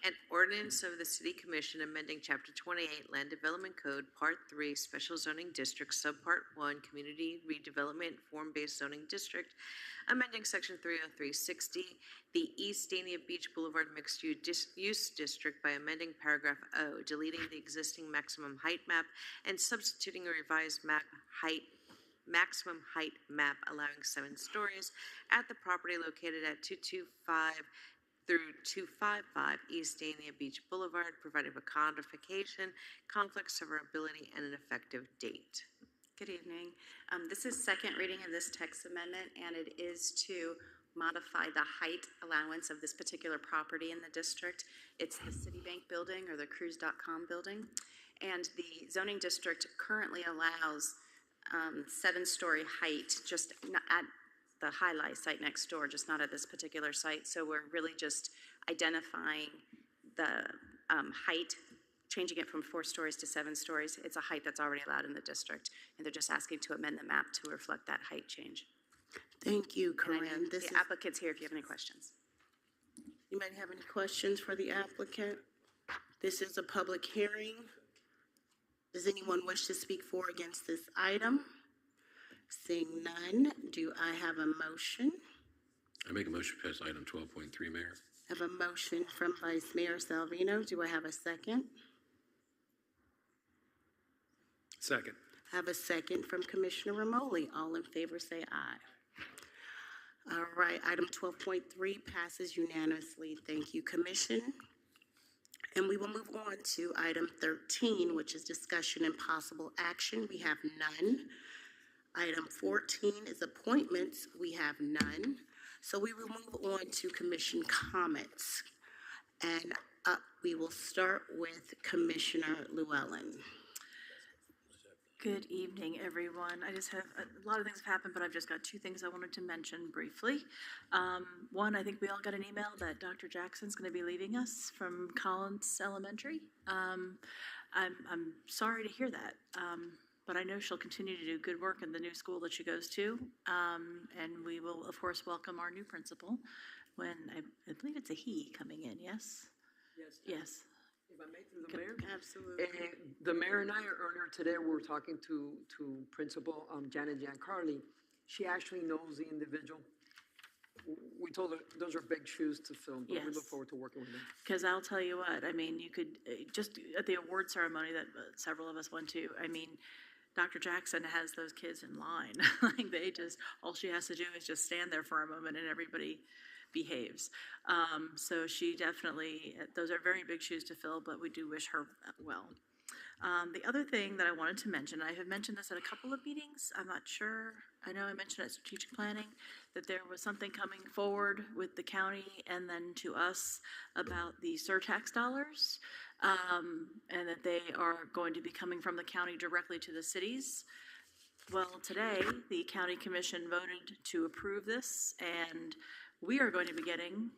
An ordinance of the City Commission amending Chapter 28 Land Development Code, Part 3, Special Zoning District, Subpart 1, Community Redevelopment Form-Based Zoning District, amending Section 30360, the East Dania Beach Boulevard Mixed-Use District by amending Paragraph O, deleting the existing maximum height map and substituting a revised maximum height map allowing 7 stories at the property located at 225 through 255 East Dania Beach Boulevard, providing for codification, conflict severability, and an effective date. Good evening. This is second reading of this text amendment, and it is to modify the height allowance of this particular property in the district. It's the Citibank building or the Cruise.com building, and the zoning district currently allows 7-story height just not at the Highlight site next door, just not at this particular site. So we're really just identifying the height, changing it from 4 stories to 7 stories. It's a height that's already allowed in the district, and they're just asking to amend the map to reflect that height change. Thank you, Corinne. The applicant's here if you have any questions. Anybody have any questions for the applicant? This is a public hearing. Does anyone wish to speak for or against this item? Seeing none, do I have a motion? I make a motion to pass item 12.3, Mayor. I have a motion from Vice Mayor Salvino. Do I have a second? Second. I have a second from Commissioner Romoli. All in favor say aye. All right, item 12.3 passes unanimously. Thank you, Commission. And we will move on to item 13, which is discussion and possible action. We have none. Item 14 is appointments. We have none. So we will move on to commission comments. And we will start with Commissioner Llewellyn. Good evening, everyone. I just have a lot of things have happened, but I've just got 2 things I wanted to mention briefly. One, I think we all got an email that Dr. Jackson's going to be leaving us from Collins Elementary. I'm sorry to hear that, but I know she'll continue to do good work in the new school that she goes to, and we will, of course, welcome our new principal when I believe it's a he coming in. Yes. Yes. Yes. If I may, through the mayor? Absolutely. The mayor and I earlier today we were talking to Principal Janet Giancarli. She actually knows the individual. We told her those are big shoes to fill, but we look Yes. forward to working with them. Because I'll tell you what, I mean, you could, just at the award ceremony that several of us went to, I mean, Dr. Jackson has those kids in line. Like they just, all she has to do is just stand there for a moment and everybody behaves. So she definitely, those are very big shoes to fill, but we do wish her well. The other thing that I wanted to mention, I have mentioned this at a couple of meetings, I'm not sure, I know I mentioned at strategic planning, that there was something coming forward with the county and then to us about the surtax dollars, and that they are going to be coming from the county directly to the cities. Well, today, the county commission voted to approve this, and we are going to be getting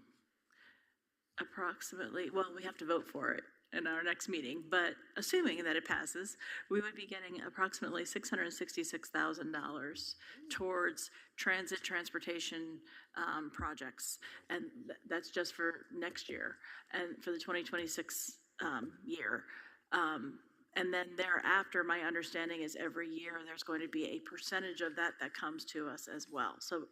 approximately, well, we have to vote for it in our next meeting, but assuming that it passes, we would be getting approximately $666,000 towards transportation projects. And that's just for next year and for the 2026 year. And then thereafter, my understanding is every year there's going to be a percentage of that that comes to us as well. So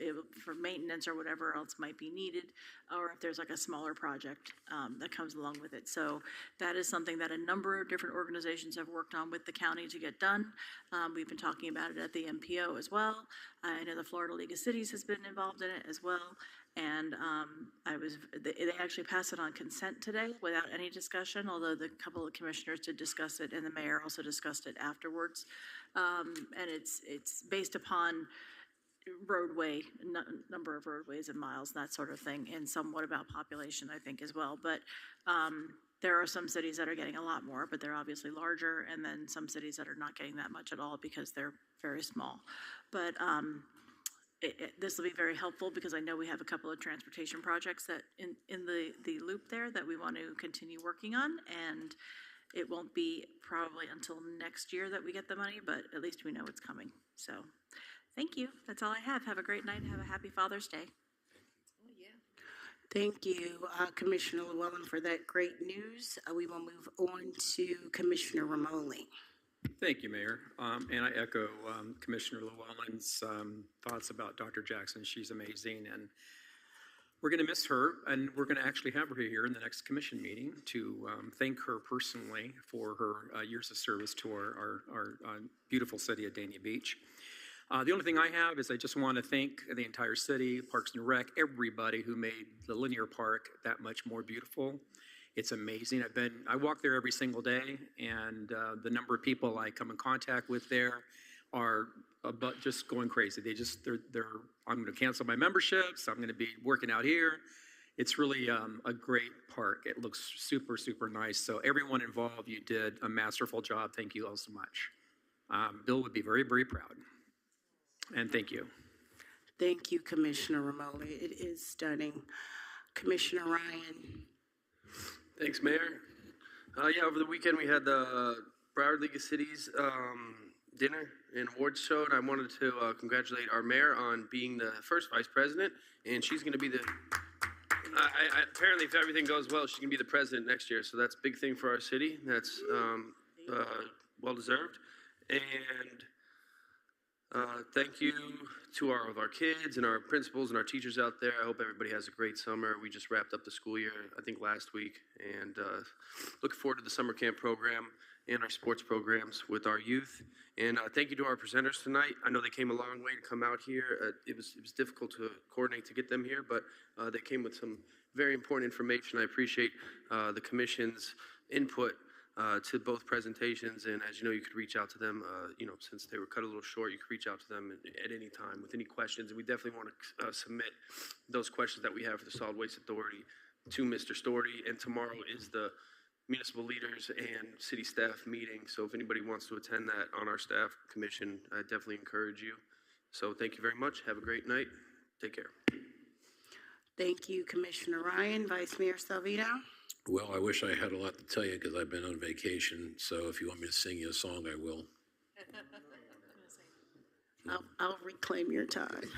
for maintenance or whatever else might be needed, or if there's like a smaller project that comes along with it. So that is something that a number of different organizations have worked on with the county to get done. We've been talking about it at the MPO as well. I know the Florida League of Cities has been involved in it as well. And they actually passed it on consent today without any discussion, although the couple of commissioners did discuss it and the mayor also discussed it afterwards. And it's based upon number of roadways and miles, that sort of thing, and somewhat about population, I think, as well. But there are some cities that are getting a lot more, but they're obviously larger, and then some cities that are not getting that much at all because they're very small. But this will be very helpful because I know we have a couple of transportation projects that in the loop there that we want to continue working on, and it won't be probably until next year that we get the money, but at least we know it's coming. So thank you. That's all I have. Have a great night. Have a happy Father's Day. Thank you, Commissioner Llewellyn, for that great news. We will move on to Commissioner Romoli. Thank you, Mayor. And I echo Commissioner Llewellyn's thoughts about Dr. Jackson. She's amazing, and we're going to miss her, and we're going to actually have her here in the next commission meeting to thank her personally for her years of service to our beautiful city of Dania Beach. The only thing I have is I just want to thank the entire city, Parks and Rec, everybody who made the linear park that much more beautiful. It's amazing. I walk there every single day, and the number of people I come in contact with there are just going crazy. I'm going to cancel my memberships. I'm going to be working out here. It's really a great park. It looks super, super nice. So everyone involved, you did a masterful job. Thank you all so much. Bill would be very, very proud. And thank you. Thank you, Commissioner Romoli. It is stunning. Commissioner Ryan. Thanks, Mayor. Over the weekend we had the Broward League of Cities dinner and awards show, and I wanted to congratulate our mayor on being the first vice president, and she's going to be apparently if everything goes well, she's going to be the president next year, so that's a big thing for our city. That's well-deserved. And thank you to all of our kids and our principals and our teachers out there. I hope everybody has a great summer. We just wrapped up the school year, I think, last week, and looking forward to the summer camp program and our sports programs with our youth. And thank you to our presenters tonight. I know they came a long way to come out here. It was difficult to coordinate to get them here, but they came with some very important information. I appreciate the commission's input to both presentations, and as you know, you could reach out to them, since they were cut a little short, you could reach out to them at any time with any questions, and we definitely want to submit those questions that we have for the Solid Waste Authority to Mr. Storty, and tomorrow is the municipal leaders and city staff meeting, so if anybody wants to attend that on our staff commission, I definitely encourage you. So thank you very much. Have a great night. Take care. Thank you, Commissioner Ryan. Vice Mayor Salvino. Well, I wish I had a lot to tell you because I've been on vacation. So if you want me to sing you a song, I will. I'll reclaim your time.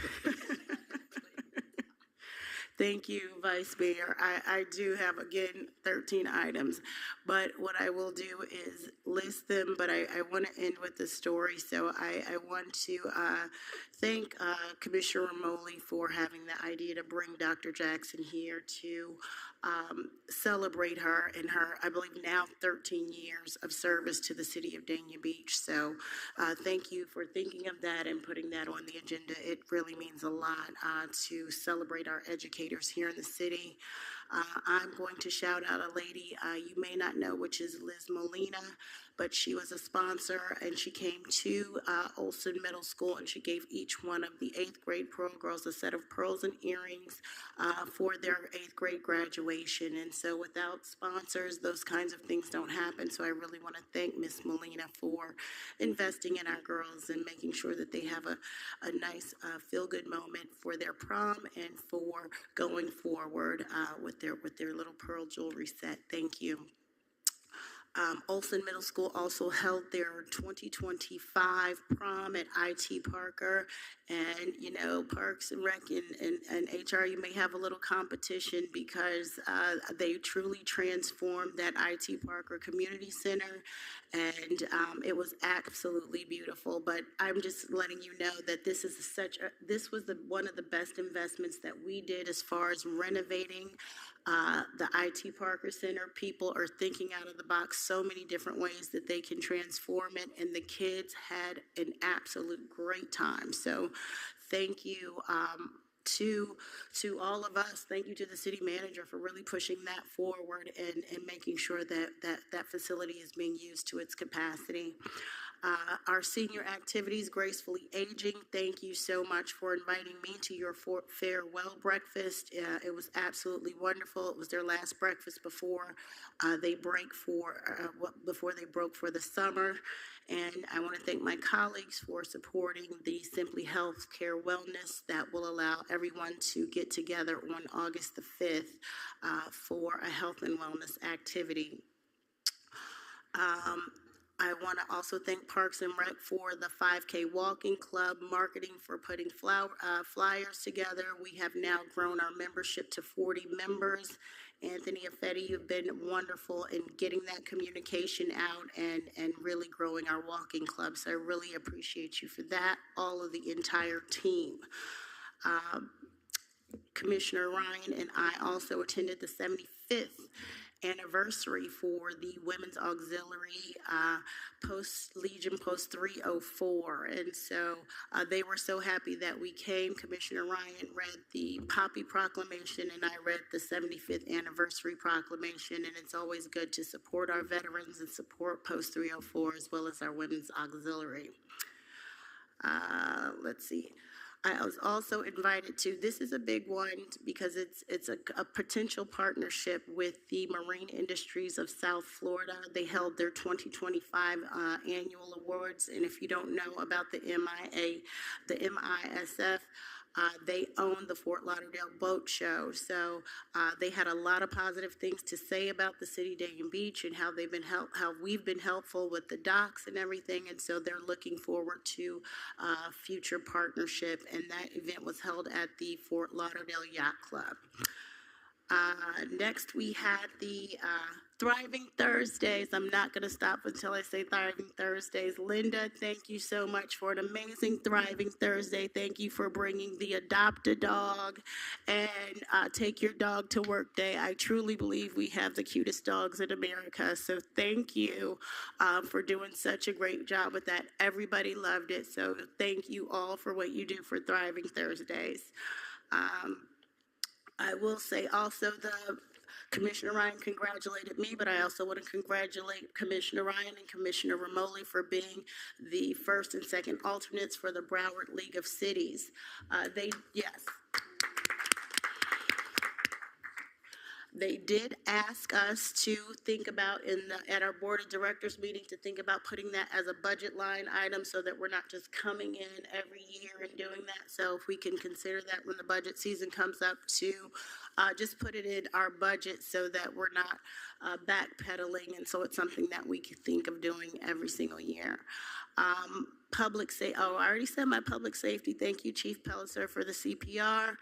Thank you, Vice Mayor. I do have, again, 13 items, but what I will do is list them, but I want to end with the story. So I want to thank Commissioner Romoli for having the idea to bring Dr. Jackson here to celebrate her and her, I believe now 13 years of service to the city of Dania Beach. So thank you for thinking of that and putting that on the agenda. It really means a lot to celebrate our educators here in the city. I'm going to shout out a lady you may not know, which is Liz Molina, but she was a sponsor, and she came to Olson Middle School, and she gave each one of the 8th grade Pearl girls a set of pearls and earrings for their 8th grade graduation. And so without sponsors, those kinds of things don't happen. So I really want to thank Miss Molina for investing in our girls and making sure that they have a nice feel-good moment for their prom and for going forward with their little pearl jewelry set. Thank you. Olson Middle School also held their 2025 prom at IT Parker. And, you know, Parks and Rec and HR, you may have a little competition because they truly transformed that IT Parker Community Center. And it was absolutely beautiful. But I'm just letting you know that this is one of the best investments that we did as far as renovating the IT Parker Center. People are thinking out of the box so many different ways that they can transform it, and the kids had an absolute great time. So thank you to all of us. Thank you to the city manager for really pushing that forward and making sure that facility is being used to its capacity. Our senior activities, Gracefully Aging, thank you so much for inviting me to your farewell breakfast. It was absolutely wonderful. It was their last breakfast before they broke for the summer. And I want to thank my colleagues for supporting the Simply Healthcare Wellness that will allow everyone to get together on August the 5th for a health and wellness activity. I want to also thank Parks and Rec for the 5K Walking Club, marketing for putting flyers together. We have now grown our membership to 40 members. Anthony Affetti, you've been wonderful in getting that communication out and really growing our walking club. So I really appreciate you for that, all of the entire team. Commissioner Ryan and I also attended the 75th anniversary for the Women's Auxiliary Legion Post 304. And so they were so happy that we came. Commissioner Ryan read the Poppy Proclamation and I read the 75th Anniversary Proclamation. And it's always good to support our veterans and support Post 304 as well as our Women's Auxiliary. Let's see. I was also invited to, this is a big one because it's a potential partnership with the Marine Industries of South Florida. They held their 2025 annual awards. And if you don't know about the MISF, they own the Fort Lauderdale Boat Show. So they had a lot of positive things to say about the city of Dayton Beach and how we've been helpful with the docks and everything. And so they're looking forward to future partnership. And that event was held at the Fort Lauderdale Yacht Club. Next, we had the Thriving Thursdays. I'm not going to stop until I say Thriving Thursdays. Linda, thank you so much for an amazing Thriving Thursday. Thank you for bringing the Adopt a Dog and Take Your Dog to Work Day. I truly believe we have the cutest dogs in America. So thank you for doing such a great job with that. Everybody loved it. So thank you all for what you do for Thriving Thursdays. I will say also Commissioner Ryan congratulated me, but I also want to congratulate Commissioner Ryan and Commissioner Ramoli for being the first and second alternates for the Broward League of Cities. They did ask us to think about at our board of directors meeting to think about putting that as a budget line item so that we're not just coming in every year and doing that. So if we can consider that when the budget season comes up to just put it in our budget so that we're not backpedaling. And so it's something that we could think of doing every single year. I already said my public safety. Thank you, Chief Pelliser, for the CPR.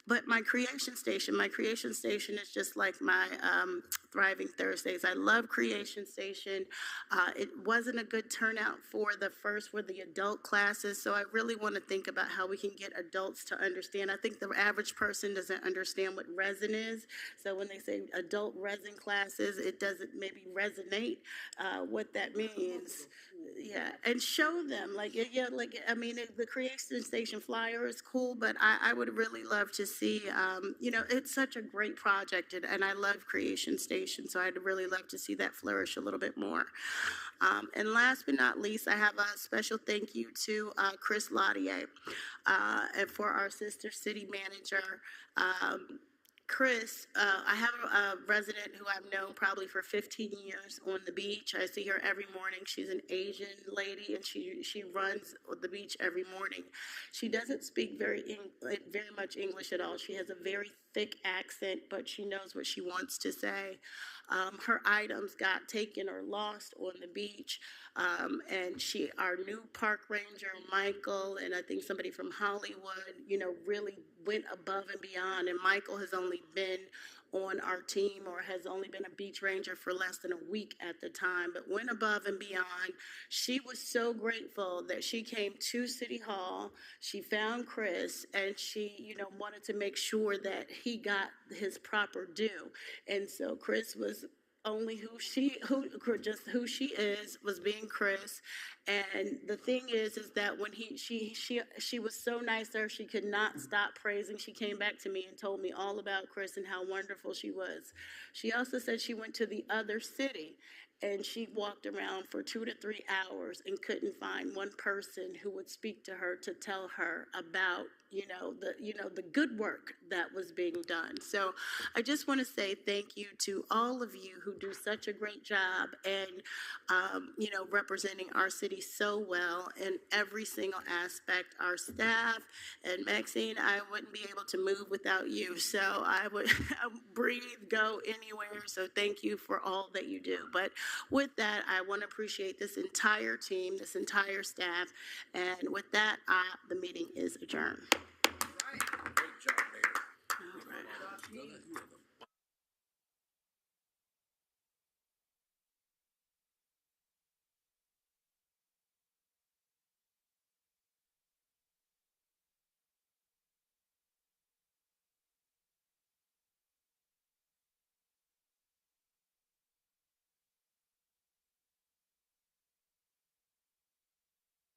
But my creation station is just like my Thriving Thursdays. I love Creation Station. It wasn't a good turnout for the adult classes, so I really want to think about how we can get adults to understand. I think the average person doesn't understand what resin is, so when they say adult resin classes, it doesn't maybe resonate what that means. Yeah, and show them, the Creation Station flyer is cool, but I would really love to see, it's such a great project, and I love Creation Station, so I'd really love to see that flourish a little bit more. And last but not least, I have a special thank you to Chris Laudier, and for our sister city manager, Chris, I have a resident who I've known probably for 15 years on the beach. I see her every morning. She's an Asian lady, and she runs the beach every morning. She doesn't speak very much English at all. She has a very thick accent, but she knows what she wants to say. Her items got taken or lost on the beach, and our new park ranger, Michael, and I think somebody from Hollywood, really went above and beyond. And Michael has only been on our team or has only been a beach ranger for less than a week at the time, but went above and beyond. She was so grateful that she came to City Hall. She found Chris, and she, wanted to make sure that he got his proper due. And so Chris was only who she is, was being Chris. And the thing is that when she was so nice to her, she could not stop praising. She came back to me and told me all about Chris and how wonderful she was. She also said she went to the other city and she walked around for 2 to 3 hours and couldn't find one person who would speak to her to tell her about, the good work that was being done. So I just want to say thank you to all of you who do such a great job and, representing our city so well in every single aspect. Our staff and Maxine, I wouldn't be able to move without you. So I would breathe, go anywhere. So thank you for all that you do. But with that, I want to appreciate this entire team, this entire staff. And with that, the meeting is adjourned.